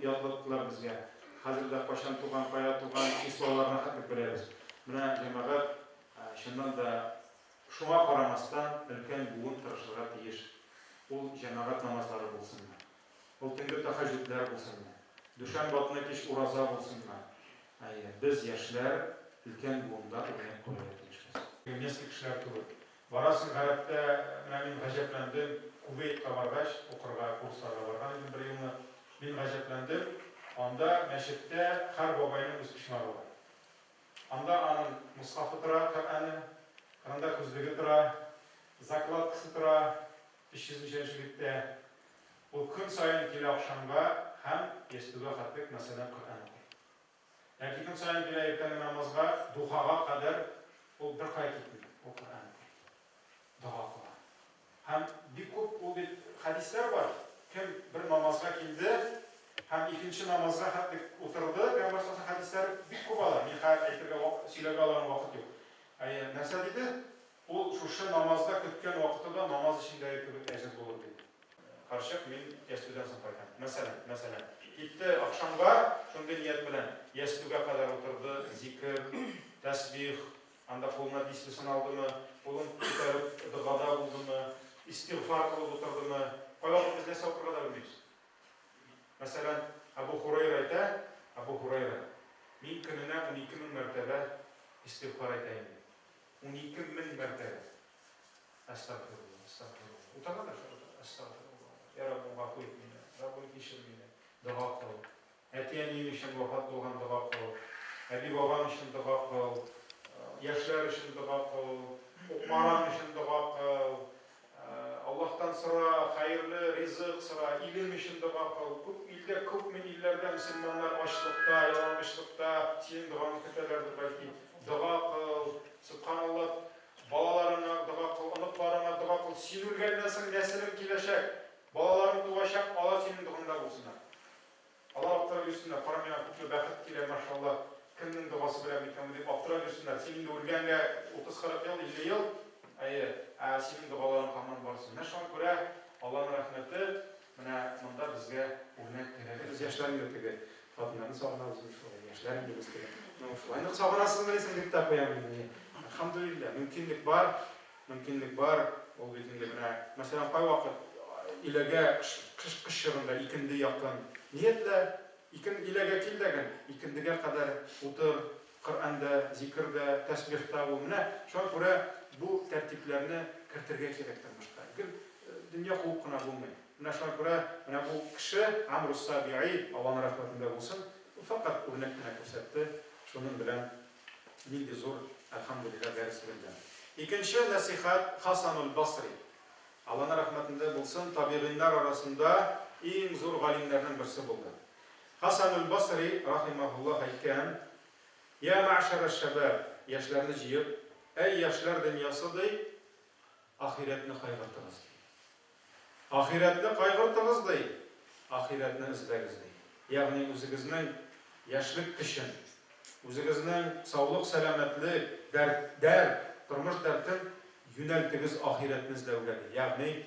язлыклар безгә. Хәзер дә кашан туган, кая туган числоларны хәтта беләбез. Менә җәмәгать шуннан да шуңа карамастан өлкән буын тырышырга тиеш. Ул җәмәгать намазлары булсынмы? Ул төнге тахаҗудлар булсынмы? Дүшәмбе атна кич ураза булсынмы? Без яшьләр өлкән буында үрнәк булырга тиешбез. Несколько кешеләр түгел. Барасын гарәптә менә мин гаҗәпләндем. Кувейтка баргач, укырга, курсларга барган идем бер елны. Мин гаҗәпләндем. Анда мәчеттә һәр бабайның үз кишмәре бар. Анда аның мусхафы тора, Коръаны, анда күзлеге тора, закладкасы тора, 500 җилбиттә. Ул көн сайын килә акшамга һәм ястүгә хәтлек мәсәлән Коръән укый. Яки көн сайын килә иртәнге намазга, духага кадәр ул бер кая китми, ул Коръән укый. Дуга кыла. Һәм бик күп ул бит хәдисләр бар. Кем бер намазга килде, һәм икенче намазга хәтлек утырды, Пәйгамбәр саллаллаһу алейһи хәдисләр бик күп ала. Мин әйтергә, сөйләргә аларга вакыт юк. Нәрсә диде? Ул шушы намазда көткән вакытында намаз эчендәге кебек әҗер булыр диде. Карчык мин ястүдән соң кайткан. Мәсәлән, китте акшамга, шундый ният белән ястүгә кадәр утырды, зикр, тәсбих, анда кулына дисбесен алдымы, кулын күтәреп дугада булдымы, истигъфар кылып утырдымы, кайвакыт без нәрсә укырга да белмибез. Мәсәлән, Абу Хурайра әйтә, Абу Хурайра, мин көненә 12,000 мәртәбә истигъфар әйтәм. 12,000 мәртәбә. Астагфируллах, астагфируллах. Утырганда астагфируллах. Я Раббым гафу ит мине, Раббым кечер мине. Дуга кыл. Әти-әним өчен вафат булган дуга кыл. Әби бабам өчен дуга кыл. Яшьләр өчен дуга кыл. Укмаган өчен дуга кыл. Аллаһтан сора, хәерле ризык сора, илем өчен дуга кыл. Илдә күпме илләрдә мөселманнар ачлыкта, ялгышлыкта, синең дугаң көтәләрдер бәлки. Дуга кыл. Субханаллах, балаларына дуга кыл, оныкларына дуга кыл. Син үлгәннән соң нәселең киләчәк. Балаларың туачак, алар синең дугаңда булсыннар. Алар аптырап йөрсеннәр, кара миңа күпле бәхет килә, машаллах. Кемнең дугасы белән икән дип аптырап йөрсеннәр. Син инде үлгәнгә 30-40 ел, 50 ел, синең дугаларың һаман барсын. Менә шуңа күрә Аллаһның рәхмәте менә монда безгә үрнәк кирәк. Без яшьләрне теге хатыннарны сагынабыз шулай, яшьләрне без теге. Шулайны сагынасызмы дисең дип тә куям инде. Алхамдулилlah, мөмкинлек бар. Ул бит инде менә, мәсәлән, кайвакыт иләгә кыш чорында икенде якын ниятла иләгә килдәген икендегә кадәр утыр, Коръәндә, зикрдә, тәсбихтә ул менә шуңа күрә бу тәртипләрне кертергә кирәк тормышка. Дөнья куып кына булмый. Менә шуңа күрә менә бу кеше Амр ус-Саби'i, Аллаһның рәхмәтендә булсын, фақат үрнәк кенә күрсәтте. Шуның белән нинди зур алхамдулилlah дәрес бирде. Икенче насихат Хасан аль-Басри. Аллаһның рәхмәтендә булсын, табигиннар арасында иң зур галимнәрнең берсе булды. Хасан аль-Басри рахимахуллаһ әйткән: "Я маъшар аш-шабаб", яшьләрне җыеп, "Әй яшьләр дөньясы ди, ахиратны кайгыртыгыз". Ахиратны кайгыртыгыз ди, ахиратны эзләгез ди. Ягъни үзегезнең яшьлек көчен, үзегезнең саулык, сәламәтлек, тормыш дәртен юнәлтегез ахиратны эзләүгә ди. Ягъни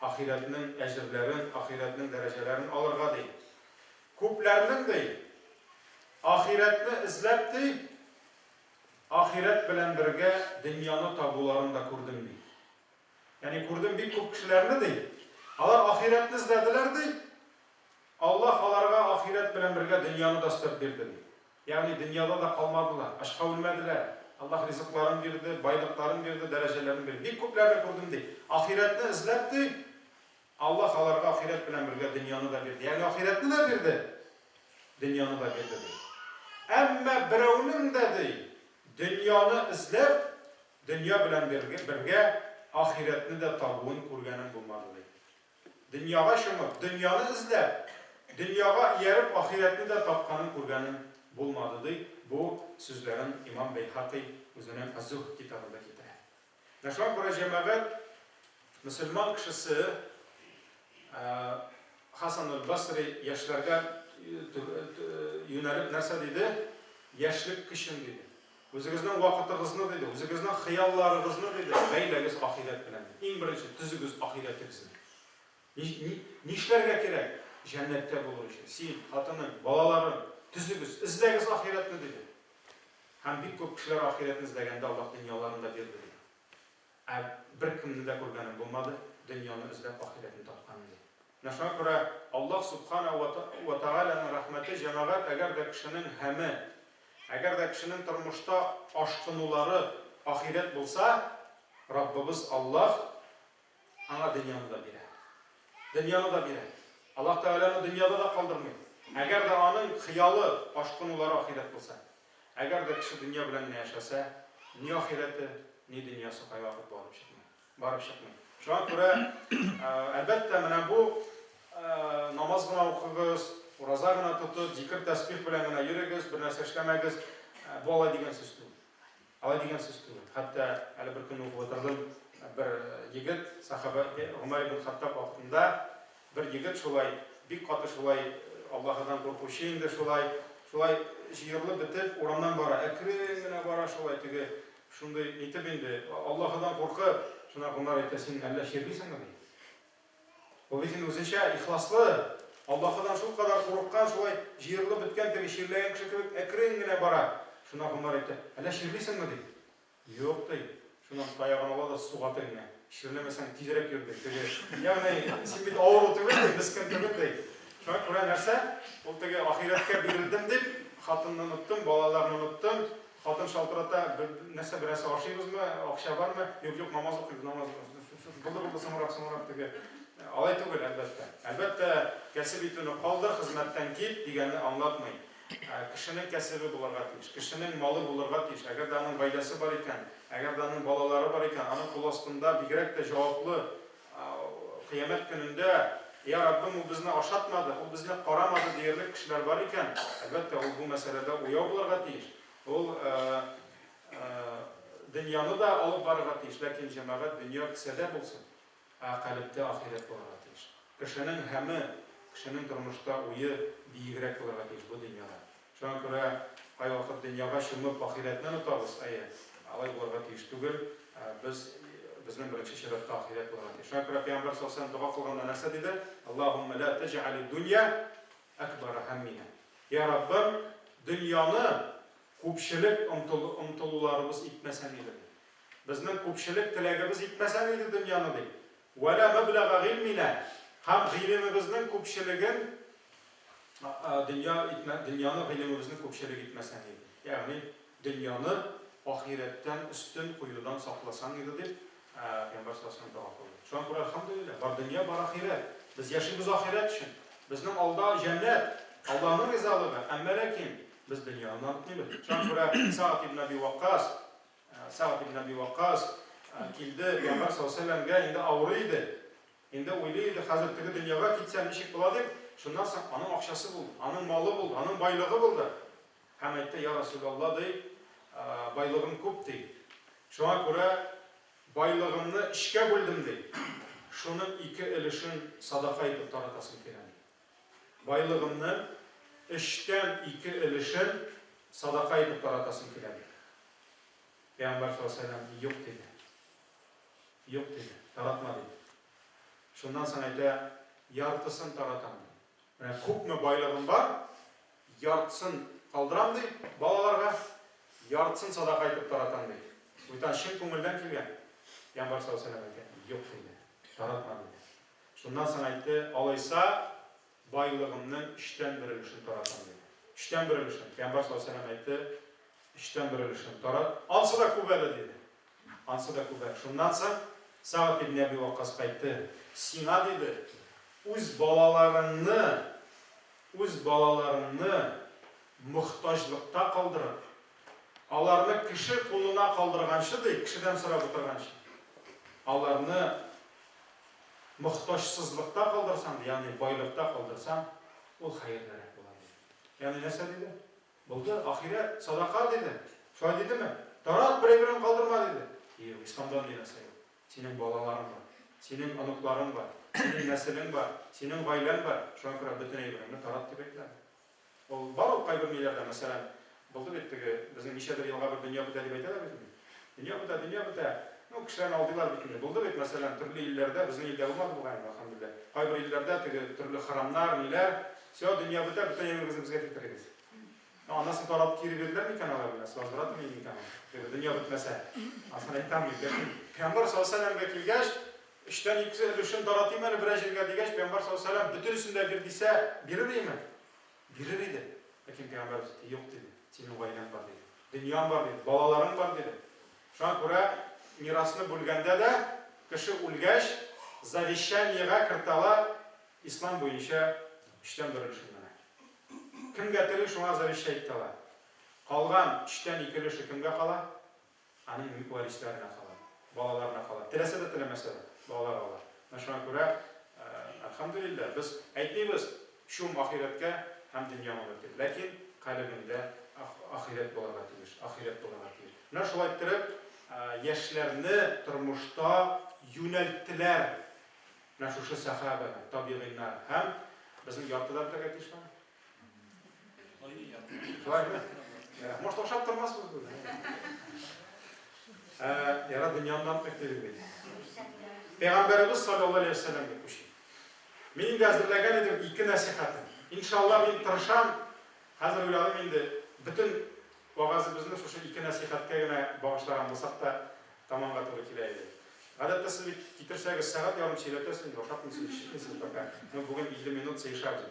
ахиратның әҗерләрен, ахиратның дәрәҗәләрен алырга ди. Күпләрнең ди, ахиратны эзләп ди, ахират белән бергә дөньяны табуларын да күрдем ди. Ягъни күрдем бик күп кешеләрне ди. Алар ахиратны эзләделәр ди. Аллаһ аларга ахират белән бергә дөньяны да өстәп бирде ди. Ягъни дөньяда да калмадылар, ашка үлмәделәр. Аллаһ ризыкларын бирде, байлыкларын бирде, дәрәҗәләрен бирде. Бик күпләрне күрдем ди. Ахиратны эзләп ди, Аллаһ аларга ахират белән бергә дөньяны да бирде. Ягъни ахиратны да бирде, дөньяны да бирде ди. Әмма берәүнең дә ди, дөньяны эзләп, дөнья белән бергә ахиратны да табуын күргәнем булмады ди. Дөньяга чумып, дөньяны эзләп, дөньяга ияреп ахиратны да тапканын күргәнем булмады ди. Бу сүзләрен Имам Байхақи үзенең Az-Zuhd китабында китерә. Шуңа күрә җәмәгать мөселман кешесе Хасан аль-Басри яшьләргә юнәлеп нәрсә диде? Яшьлек көчен диде. Үзегезнең вакытыгызны диде, үзегезнең хыялларыгызны диде, бәйләгез ахират белән. Иң беренче төзегез ахиратыгызны. Нишләргә кирәк? Җәннәттә булыр өчен. Син, хатының, балаларың төзегез, эзләгез ахиратны диде. Һәм бик күп кешеләр ахиратны эзләгәндә Аллаһ дөньяларын да бирде диде. Бер кемне дә күргәнем булмады, дөньяны эзләп ахиратны тапкан диде. Шуңа күрә Аллаһ субхана ва тааляның рәхмәте җәмәгать әгәр дә кешенең һәме, әгәр дә кешенең тормышта ашкынулары ахират булса, Раббыбыз Аллаһ аңа дөньяны да бирә. Дөньяны да бирә. Аллаһ Тәгаләне дөньяда да калдырмый. Әгәр дә аның хыялы, ашкынулары ахират булса, әгәр дә кеше дөнья белән генә яшәсә, ни ахираты, ни дөньясы кайвакыт барып чыкмый. Шуңа күрә, әлбәттә, менә бу намаз гына укыгыз, ураза гына тотып, зикр тәсбих белән генә йөрегез, бер нәрсә эшләмәгез. Бу алай дигән сүз түгел. Алай дигән сүз түгел. Хәтта әле бер көн укып утырдым, бер егет, сахаба Умар ибн Хаттаб вакытында бер егет шулай, бик каты шулай Аллаһыдан куркучы инде шулай җыерлып бетеп урамнан бара, әкрен генә бара шулай теге шундый итеп инде Аллаһыдан куркып, шуңа Умар әйтә, син әллә ширбисеңме ди? Ул бит үзенчә ихласлы, Аллаһыдан шул кадәр курыккан, шулай җыерлып беткән теге ширләгән кеше кебек әкрен генә бара. Шуңа Умар әйтә, әллә ширлисеңме ди? Юк ди. Шуннан таягын ала да суга тегенә. Ширлемәсәң тизрәк йөр ди. Теге ягъни син бит авыру түгел ди, мискин түгел ди. Шуңа күрә нәрсә? Ул теге ахиратка бирелдем дип, хатынны оныттым, балаларны оныттым. Хатын шалтырата, нәрсә берәрсе ашыйбызмы, акча бармы? Юк, намаз укыйбыз, намаз укыйбыз. Булды самарак теге. Алай түгел, әлбәттә. Әлбәттә, кәсеп итүне калдыр, хезмәттән кит дигәнне аңлатмый. Кешенең кәсебе булырга тиеш, кешенең малы булырга тиеш. Әгәр дә аның гаиләсе бар икән, әгәр дә аның балалары бар икән, аның кул астында бигрәк тә җаваплы кыямәт көнендә, я Раббым, ул безне ашатмады, ул безне карамады диярлек кешеләр бар икән, әлбәттә ул бу мәсьәләдә уяу булырга тиеш. Ул дөньяны да алып барырга тиеш, ләкин җәмәгать дөнья кисәдә булсын, калептә ахират булырга тиеш. Кешенең һәме, кешенең тормышта уе биегрәк булырга тиеш бу дөньяда. Шуңа күрә кайвакыт дөньяга чумып ахиратны онытабыз, алай булырга тиеш түгел. Безнең беренче чиратта ахират булырга тиеш. Шуңа күрә Пәйгамбәр саллаллаху алейһи дуга кылганда нәрсә диде? Аллаһумма ла таҗ'али дунья акбара һәммина. Я Раббым, дөньяны күпчелек омтылуларыбыз итмәсәң иде. Безнең күпчелек теләгебез итмәсәң иде дөньяны ди. Ва ла маблага гыйлмина. Һәм гыйлемебезнең күпчелеген дөньяны гыйлемебезнең күпчелек итмәсәң иде. Ягъни дөньяны ахираттан үстен куюдан сакласаң иде дип Пәйгамбәр саллаллаху дуа кылды. Шуңа күрә алхамдулилlah, бар дөнья, бар ахират. Без яшибез ахират өчен. Безнең алда җәннәт, Аллаһның ризалыгы, әмма ләкин biz dünyanı anlatmıyoruz. Şu an buraya Sa'd ibn Abi Waqqas kildi, Peygamber sallallahu aleyhi ve sellem'ge indi avırıydı. İndi uyluydu, hazır tigi dünyaya gitsem nişik buladık. Şundan sonra anın akşası buldu, anın malı buldu, anın baylığı buldu. Hem ayette ya Resulallah dey, baylığım küp dey. Şuna göre baylığımını işke buldum dey. Şunun iki elişin sadaka edip taratasını kendi. Baylığımını işten iki elişin sadaka edip taratasını kendi. Peygamber sallallahu aleyhi ve sellem yok dedi. Yok dedi, taratma dedi. Şundan sonra ayette yartısını taratam dedi. Yani küp baylığım var, yartısını kaldıram dedi balalarga, yartısını sadaka edip taratam dedi. Bu yüzden şin köngülden kelgen. Peygamber sallallahu aleyhi ve sellem yok dedi, taratma dedi. Şundan sonra ayette alaysa baylığımın işten birilişini taratam dedi. İşten birilişini. Peygamber sallallahu aleyhi ve sellem ayette işten birilişini tarat. Ansı da kubeli dedi. Ansı da kubeli. Şundan sonra Sa'd ibn Abi Waqqas aytdı. Sina dedi. Öz balalarını muhtajlıkta kaldırıp, alarını kişi kuluna kaldırganşı değil, kişiden sıra bitirganşı. Alarını muhtaçsızlıkta kaldırsan, yani baylıkta kaldırsan, o hayırlarak bular. Yani neyse dedi? Buldu, ahiret, sadaka dedi. Şöyle dedi mi? Tarat bir kaldırma dedi. Yok, İslam'dan bir neyse yok. Senin balaların var, senin anıkların var, senin neslin var, senin gaylen var. Şu an kadar bütün evrenini tarat gibi bekler. O var o kaybırmıylarda mesela, buldu bitti bizim işedir yılga bir dünya biter diye bekler bizim. Dünya biter. O kişilerin aldılar bütün. Buldu bit mesela türlü illerde, bizim ilde olmadı bu gayet elhamdülillah. Kaybır illerde türlü haramlar, neler, sonra dünya biter, bütün evrenimizi bize getiririz. Anasını tarat kiri verirler mi kanala bile? Sazdırat mı iyi kanala? Dünya bitmese. Aslında itam yok. Peygamber sallallahu aleyhi ve sellem bekilgeç, işten yükselişin taratayım beni bir ejilge digeç, Peygamber sallallahu aleyhi ve sellem bütün üstünde bir dise biri değil mi? Biri dedi. Lakin Peygamber yok dedi. Senin gaylen var dedi. Dünyan var dedi. Balaların var dedi. Şu an kura mirasını bulganda da kişi ulgeç, zavişşaniyega kırtala İslam boyunca işten birilişin. Kim getirir şuna zavişşa ittala. Kalgan işten ikilişi kimge kala? Anın varislerine kala. Balalarına kala. Tilese de tilemese de. Balalar kala. Şuna göre elhamdülillah biz aytmayız. şum ahiretke hem dünyama ötür. Lakin kalbinde ahiret bularga tügüş, ahiret bularga tügüş. Mına şulay ettirip, yaşlarını turmuşta yönelttiler. Mına şuşu sahabe, tabiğinler. Hem bizim yaptılar da getişmem. Şulay mı? Может, oşap durmazsınız bu. Yara dünyandan bekledim beni. Peygamberimiz sallallahu aleyhi ve sellem etmiş. Benim gazetelegen edim iki nasihatım. İnşallah ben tırışam. Hazır uyladım indi. Bütün vaazımızda şu iki nasihatka yine bağışlayan olsak da tamamga doğru kileydi. Adette siz getirseniz saat yarım çeyletesiniz. Oşap mısınız? İşitmişsiniz bakar. Bugün 50 minut seyşarız.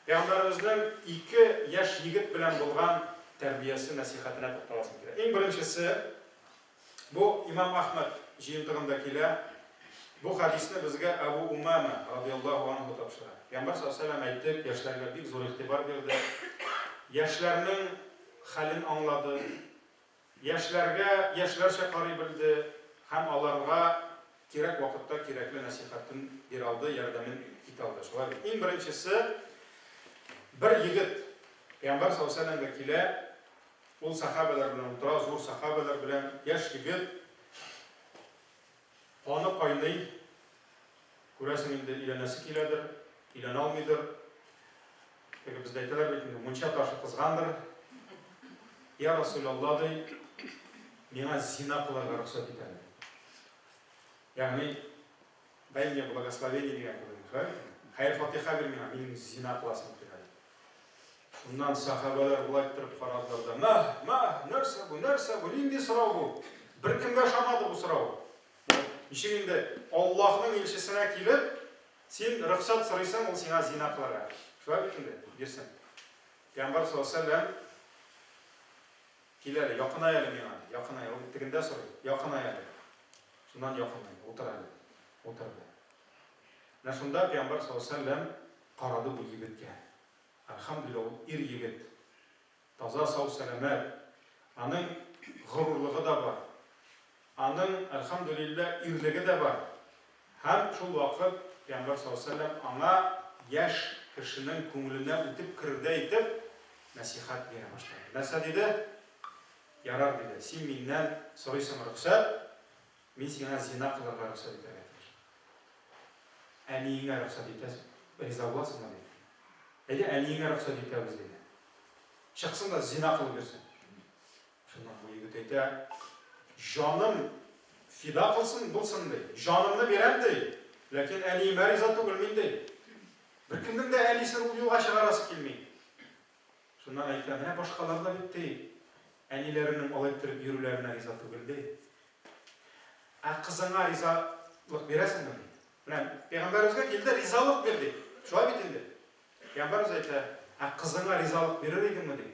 Peygamberimizden iki yaş yigit bilen bulgan terbiyesi nasihatine toxtalasım kerak. En birincisi bu İmam Ahmed jiyintig'indagilar bu hadisni bizga Abu Umama radhiyallohu anhu topshiradi. Peygamber sallallohu alayhi vasallam aytib, yoshlarga bir zo'r e'tibor berdi. Yoshlarning halini angladi. Yoshlarcha qaray bildi. Ham ularga kerak vaqtda kerakli nasihatini bera oldi, yordamini eta oldi. Shular eng birinchisi bir yigit Peygamber sallallohu alayhi vasallamga kelib, ul sahabeler bilen o'tira, zo'r sahabeler bilen yosh yigit qoni qaynay ko'rasin endi ilanasi keladir, ilana olmaydir. Peki bizde aytadilar bekinde muncha taşı qizg'andir. Ya Rasululloh dey, menga zina qilishga ruxsat eting. Ya'ni menga благословение degan qo'ying. Xayr Fotiha bermang, mening zina qilasim keladi. Shundan sahabalar bulay turib qaradılar da, narsa bu, nindi so'rov bu? Bir kimga ishonadi bu so'rov? Ishingda Allohning elchisine kelib, sen ruxsat so'raysan, u senga zina qilar. Shular bekinde bersin. Peygamber sallallohu alayhi vasallam keladi, yaqinayali menga, yaqinayali, o'tirganda so'ray, yaqinayali. Shundan yaqinaydi, o'tirdi. Mana shunda Peygamber sallallohu alayhi vasallam qaradi bu yigitga. Elhamdülillah ir yigit. Taza sağ selamet. Anın gururluğu da var. Anın elhamdülillah irligi de var. Hem şu vakit Peygamber sallallahu aleyhi ve sellem ana yaş kişinin ko'ngliga o'tib kirdi aytib nasihat bera boshladi. Nasa dedi? Yarar dedi. Sen mendan so'raysan ruxsat, men senga zina qilishga ruxsat etaman. Aniyga ruxsat etasiz. Rizo bo'lasizmi dedi. Edi aniyga ruxsat etamiz dedi. Chiqsin da zina qilib bersin. Shundan bu yigit aytdi, "Jonim fida qilsin, bo'lsin deydi. Jonimni beram deydi. Lekin aniyga rizo bo'lmaydi deydi. Bir kimning de anisini u yo'lga chiqarasi kelmaydi." Shundan aytdi, "Mana boshqalar da bitdi. Anilarining olib turib yurularini rizo bo'ldi. Qizingga rizolik berasizmi?" Mana payg'ambarimizga keldi, rizolik berdi. Shular bitindi. Peygamberimiz aytdi, "Qizingga rizolik berar edimmi?" dedi.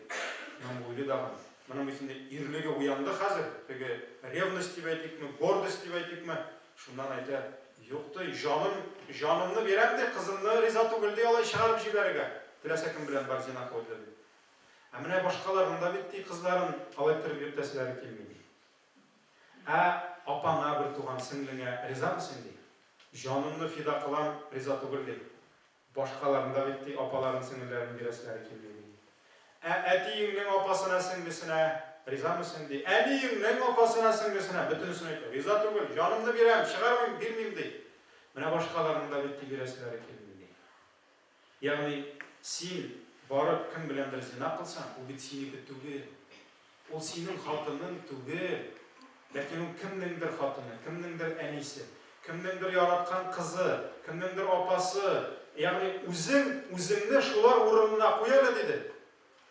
Men o'yladim. Mana bu içinde irligi uyandı hazır. Peki revnost deb aytaylikmi, gordost deb aytaylikmi? Shundan aytdi, "Yo'qda, jonimni beramdi, qizimni rizo bo'ldi, olay chiqarib jiberga. Tilasa kim bilan bar zina qo'ydi." dedi. Mana boshqalarning bitti qizlarin olib turib ertasilari kelmaydi. Opangga bir tug'an singlinga rizomisan deydi. Jonimni fido qilam, rizo bo'ldi. Boshqalarning bitti opalaring singillaring berasilari kelmaydi. Atiyingning opasına singlisine rizo mısın deydi. Aniyingning opasına singlisine bütünsünü aytdi. Rizo bo'ldi. Jonimni beram, chiqarmayman, bermayman deydi. Mana boshqalarning bitti berasilari kelmaydi. Ya'ni sen borib kim bilandir zina qilsan, u bit seniki tug'il. O sening xotining tug'il. Lekin u kimningdir xotini, kimningdir anisi, kimningdir yaratgan qizi, kimningdir opasi. Ya'ni o'zingni shular o'rniga qo'yadi dedi.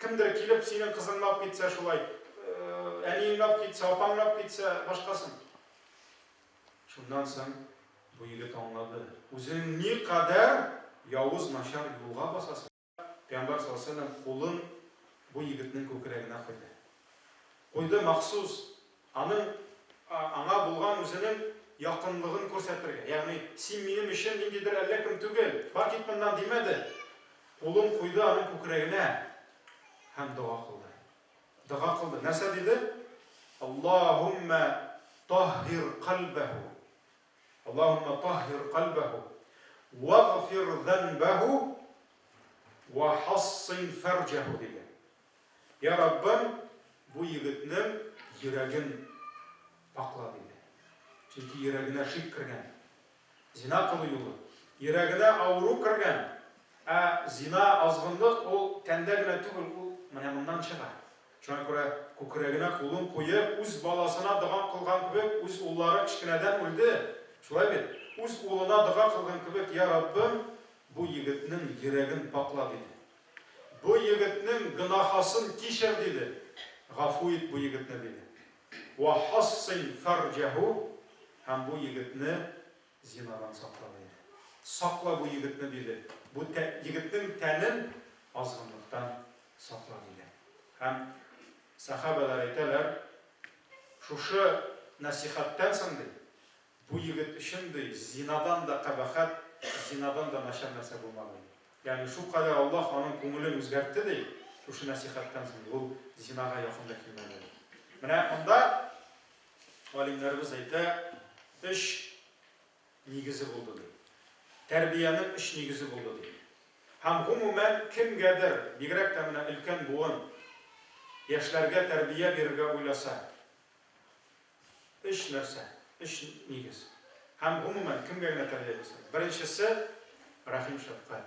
Kimdir kelib sening qizingni olib ketsa shulay, aningni olib ketsa, opangni olib ketsa boshqasin. Shundan so'ng bu yigit anladi. O'zing ne qadar yovuz mashar yo'lga bosasan. Peygamber sallallohu alayhi vasallam qo'lin bu yigitning ko'kragiga qo'ydi. Qo'ydi maxsus anga bo'lgan o'zining yaqinligini ko'rsatirga. Ya'ni sen mening ishim nindidir allakim tug'il, bak ketmandan demadi. Qo'lin qo'ydi uning ko'kragiga. Hem dua kıldı. Dua kıldı. Nasıl dedi? Allahümme tahhir kalbehu. Allahümme tahhir kalbehu. Vagfir zenbehu. Wa hassin farjahu dedi. Ya Rabbim, bu yigitning yuragin paqla dedi. Chunki yuragine shirk kirgan. Zina qildi yo'li. Yuragine avru kirgan. Zina azgınlık o tendegine tugul o mana bundan çıkar. Şuna göre ko'kragine qo'lin qo'yib, o'z balasına dua qilgan kibek, o'z o'llari kichkinadan o'ldi. Shulay bet. O'z o'lina dua qilgan kibek, ya Rabbim, bu yigitning yuragin paqla dedi. Bu yigitning gunohasini kechir dedi. G'afur et bu yigitni dedi. Va hassin farjahu, ham bu yigitni zinadan saqla dedi. Saqla bu yigitni dedi. Bu yigitning tanin azgınlıktan saqla dedi. Ham sahabalar aytalar, şuşu nasihattan so'ng bu yigit uchun zinadan da qabahat, zinadan da nashar narsa bo'lmadi. Ya'ni shu qadar Alloh uning ko'nglini o'zgartdi deydi. Shu nasihatdan so'ng u zinaga yaqinda kelmadi. Mana unda olimlarimiz ayta, ish negizi bo'ldi deydi. Tarbiyaning ish negizi bo'ldi deydi. Ham umuman kimgadir, bigroq da mana ulkan bo'yin yoshlarga tarbiya berishga o'ylasa, ish narsa, ish negiz. Ham umuman kimga tarbiya bersa, birinchisi rahim shafqat.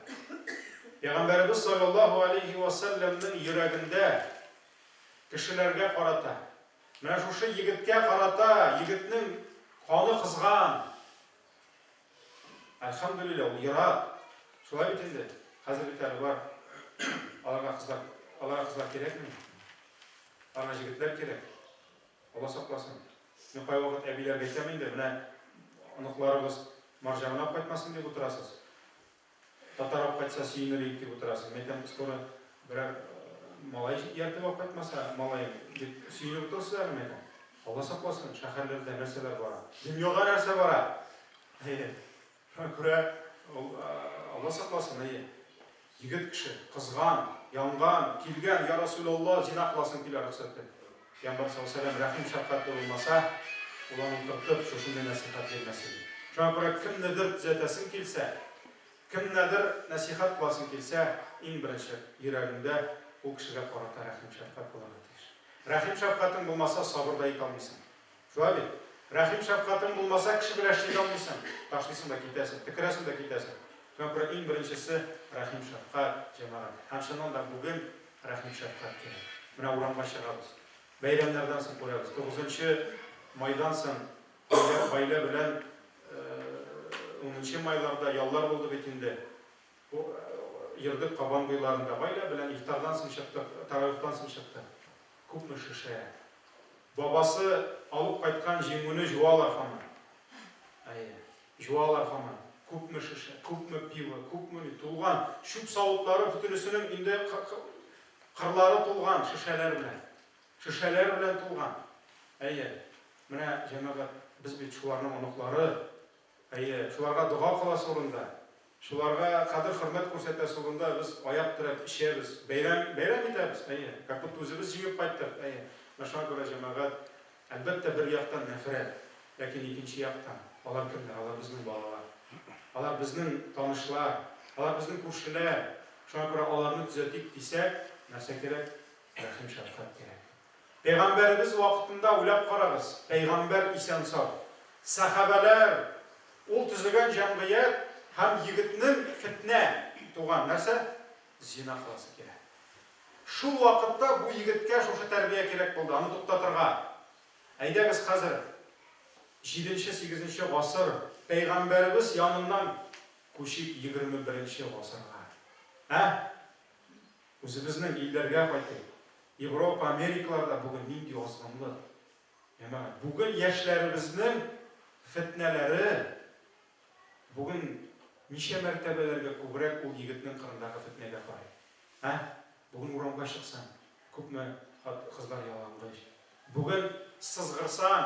Payg'ambarimiz sollallohu alayhi va sallamning yuragida kishilarga qarata, mana shu yigitga qarata, yigitning qoni qizg'an. Alhamdulillah, u yurak. Shulay bitindi. Hozir bitadi bor. Alloh qizlar kerakmi? Ana yigitlar kerak. Alloh saqlasin. Men qo'y vaqt abilarga aytaman deb, mana aniqlarimiz marjamini olib qaytmasin deb o'tirasiz. Tatar olib qaytsa siyinirlik deb o'tirasiz. Men ham skoro birar malay yerda olib qaytmasa, malay deb siyinib o'tirsizlarmi men? Alloh saqlasin, shaharlarda narsalar bor. Dunyoda narsa bor. Ko'ra Alloh saqlasin. Yigit kishi qizg'an, yongan, kelgan, ya Rasululloh zina qilasin kelar ruxsatda. Payg'ambar sollallohu alayhi vasallam rahim shafqatli bo'lmasa, ularni o'tirib shunday nasihat bermasin. Shunga ko'ra kimnidir tuzatasin kelsa, kimnidir nasihat qilasin kelsa, eng birinchi yuragingda u kishiga qarata rahim shafqat bo'ladi. Rahim shafqating bo'lmasa, sabrda yetolmaysan. Shuabi, rahim shafqating bo'lmasa, kishi bilan ishlay olmaysan. Tashlaysan da ketasan, tikrasan da ketasan. Shunga ko'ra eng birinchisi rahim shafqat jamoat. Hamshondan bugun rahim shafqat kerak. Mana uramga chiqamiz. Bayramlardan so'ng ko'ramiz. 9-maydan so'ng baylar bilan 10-maylarda yollar bo'ldi betinde. Bu yerdik Qoban bo'ylarında baylar bilan iftardan so'ng chiqdi, tarovihdan so'ng chiqdi. Ko'pmi shisha. Babası olib qaytgan jemuni juvalar hamon. Juvalar hamon. Ko'pmi shisha, ko'pmi pivo, ko'pmi to'lgan shub savutlari butunisining indi qirlari to'lgan shishalar bilan. Shishalar bilan to'lgan. Mana jamoat biz bu shularning onoqlari, shularga duo qilamiz o'rinda. Shularga qadr hurmat ko'rsatamiz o'rinda biz oyoq turib ishlaymiz. Bayram etamiz. Как будто o'zimiz yeb qaytdik. Mana shunga ko'ra jamoat albatta bir yoqdan nafrat, lekin ikkinchi yoqdan ular kimlar? Ular bizning bolalar. Ular bizning tanishlar, ular bizning qo'shnilar. Shunga ko'ra ularni tuzatik desak, narsa kerak, rahim shafqat kerak. Payg'ambarimiz vaqtida o'ylab qarag'iz. Payg'ambar eson-sog'. Sahobalar u tuzilgan jamiyat ham yigitning fitna tug'an narsa zina qilasi kerak. Shu vaqtda bu yigitga shu tarbiya kerak bo'ldi. Uni to'xtatirga. Aydagiz hozir 7-8 asr Payg'ambarimiz yonidan ko'shib 21-asrga. O'zimizning illarga qaytdik. Yevropa, Amerikalarda bugün nindi ozg'inlik. Bugün yoshlarimizning fitnalari bugün necha martabalarga ko'proq u yigitning qirindagi fitnaga qaraydi. Bugün uramga chiqsan, ko'pmi qizlar yolg'iz. Bugün sizg'irsan,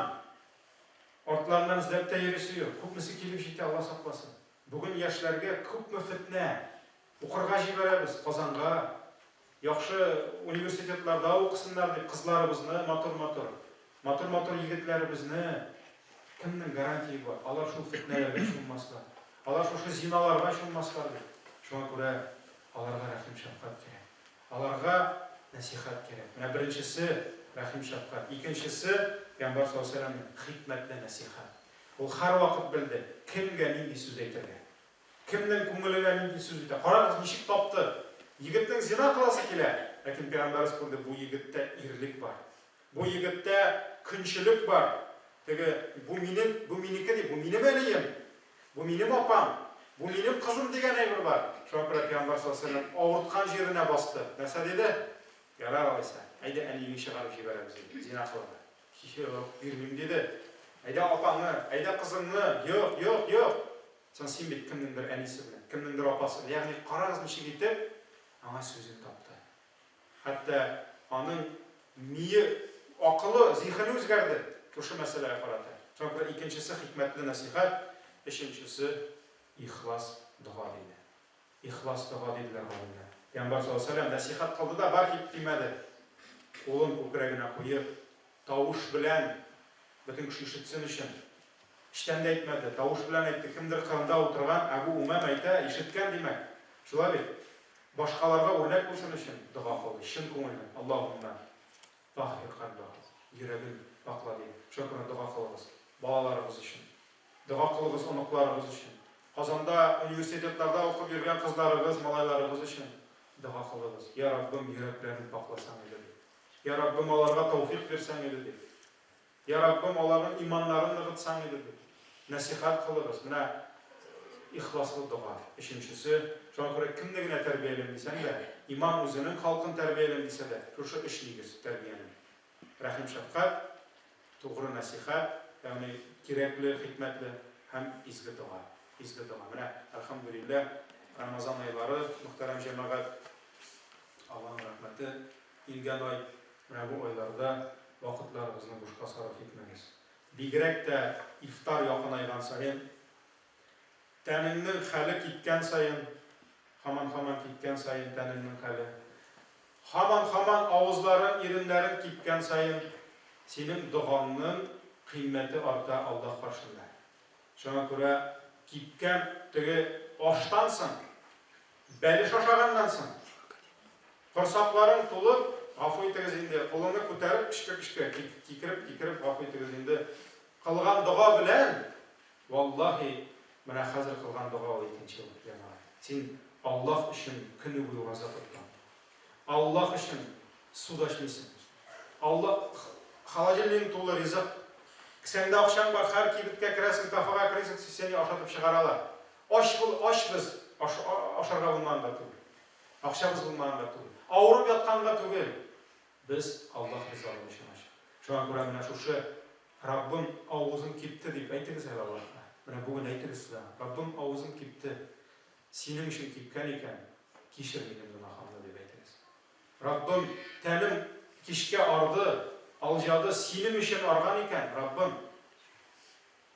ortlardan izlab yurishsi yo'q. Ko'pmisi kelib yetdi, Alloh saqlasin. Bugün yoshlarga ko'pmi fitna. O'qirga jibaramiz, Qozonga yaxshi universitetlarda o'qisinlar deb qizlarimizni motor yigitlarimizni kimning garantiya bor? Ular shu fitnalarga tushmaslar. Ular shu zinolarga tushmaslar deb. Shunga ko'ra аларга рәхим шәфкать кирәк. Аларга насихат кирәк. Менә беренчесе рәхим шәфкать, икенчесе Пәйгамбәр саллаллаһу алейһи ва сәлләм хикмәтле насихат. Ул һәр вакыт белде, кемгә нинди сүз әйтергә. Кемнең күңеленә нинди сүз әйтә. Карагыз, ничек тапты. Егетнең зина кыласы килә, ләкин Пәйгамбәрбез күрде, бу егеттә ирлек бар. Бу егеттә көнчелек бар. Бу минеке ди, бу минем әнием, бу минем апам, бу минем кызым дигән әйбер бар. Шуңа күрә Пәйгамбәр саллаллаһу алейһи ва сәлләм авырткан җиренә басты. Нәрсә диде? Ярар алайса, әйдә әниеңне чыгарып җибәрәбез диде. Зина кылды. Юк, бирмим диде. Әйдә апаңны, әйдә кызыңны. Юк. Син бит кемнеңдер әнисе белән, кемнеңдер апасы. Ягъни карагыз ничек итеп аңа сүзен тапты. Хәтта аның мие, акылы, зихене үзгәрде. Шушы мәсьәләгә карата. Шуңа күрә икенчесе хикмәтле насихат, өченчесе ихлас дуа диде. Ихлас дуа диделәр галимнәр. Пәйгамбәр саллаллаһу алейһи ва сәлләм насихат кылды да бар кип тимәде. Кулын күкрәгенә куеп, тавыш белән бөтен кеше ишетсен өчен. Иштән дә әйтмәде, тавыш белән әйтте. Кемдер кырында утырган Әбу Умам әйтә, ишеткән димәк. Шулай бит. Башкаларга үрнәк булсын өчен дуа кылды. Чын күңелдән. Аллаһумма тахир калбах. Йөрәген пакла дип. Шөкрән дуа кылыгыз. Балаларыгыз өчен. Дуа кылыгыз оныкларыгыз өчен. Казанда университетларда укып йөргән кызларыгыз, малайларыгыз өчен дуа кылыгыз. Я Раббым, йөрәкләрен пакласаң иде. Я Раббым, аларга тауфик берсәң иде. Я Раббым, аларның иманнарын ныгытсаң иде. Насихат кылыгыз. Менә ихласлы дуа. Өченчесе, шуңа күрә кемне генә тәрбияләм дисәң дә, имам үзенең халкын тәрбияләм дисә дә, шушы өч нигез тәрбияне. Рәхим шәфкать, тугры насихат, ягъни кирәкле, хикмәтле һәм изге дуа. Изге дуа. Менә әлхәмдүлилләһ, Рамазан айлары, мөхтәрәм җәмәгать, Аллаһның рәхмәте илгән ай. Менә бу айларда вакытларыгызны бушка сарыф итмәгез. Бигрәк тә ифтар якынайган саен, тәнеңнең хәле киткән саен, һаман киткән саен тәнеңнең хәле, һаман авызларың, иреннәрең киткән саен, синең дуаңның кыйммәте арта Аллаһ каршында. Шуңа күрә киткән теге аштан соң, бәлеш ашаганнан соң, корсакларың тулып, гафу итегез инде, кулыңны күтәреп, кичкә кикереп гафу итегез инде. Кылган дуа белән, валлаһи, менә хәзер кылган дуа ул икенче ул. Син Аллаһ өчен көне буе роза тоткан. Аллаһ өчен суда эчмисең. Аллаһ халаҗелең тулы ризык. Кесәңдә акчаң бар, һәр кибеткә керәсең, кафега керәсең, сине ашатып чыгаралар. Ашбыз, ашарга булмаганда түгел. Акчабыз булмаганда түгел. Авырып ятканга түгел. Без Аллаһ ризалыгы өчен аш. Шуңа күрә менә шушы Раббым авызым кипте дип әйтегез әле Аллаһка. Менә бүген әйтегез сезгә. Раббым авызым кипте. Синең өчен кипкән икән, кичер минем гөнаһымны дип әйтегез. Раббым, тәнем кичкә арды, алҗады, синең өчен арган икән, Раббым,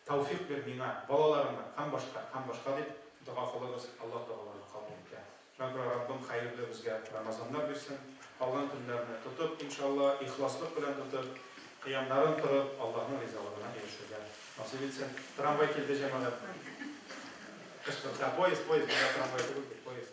тауфик бер миңа, балаларыма, һәм башка дип дуа кылыгыз. Аллаһ дуаларны кабул итә. Шуңа күрә Раббым хәерле безгә Рамазаннар бирсен. Калган көннәрне тотып, иншалла, ихласлык белән тотып, кыямнарын турып, Аллаһның ризалыгына ирешергә насыйп итсен. Трамвай килде җәмәгать. Поезд, трамвай түгел, поезд.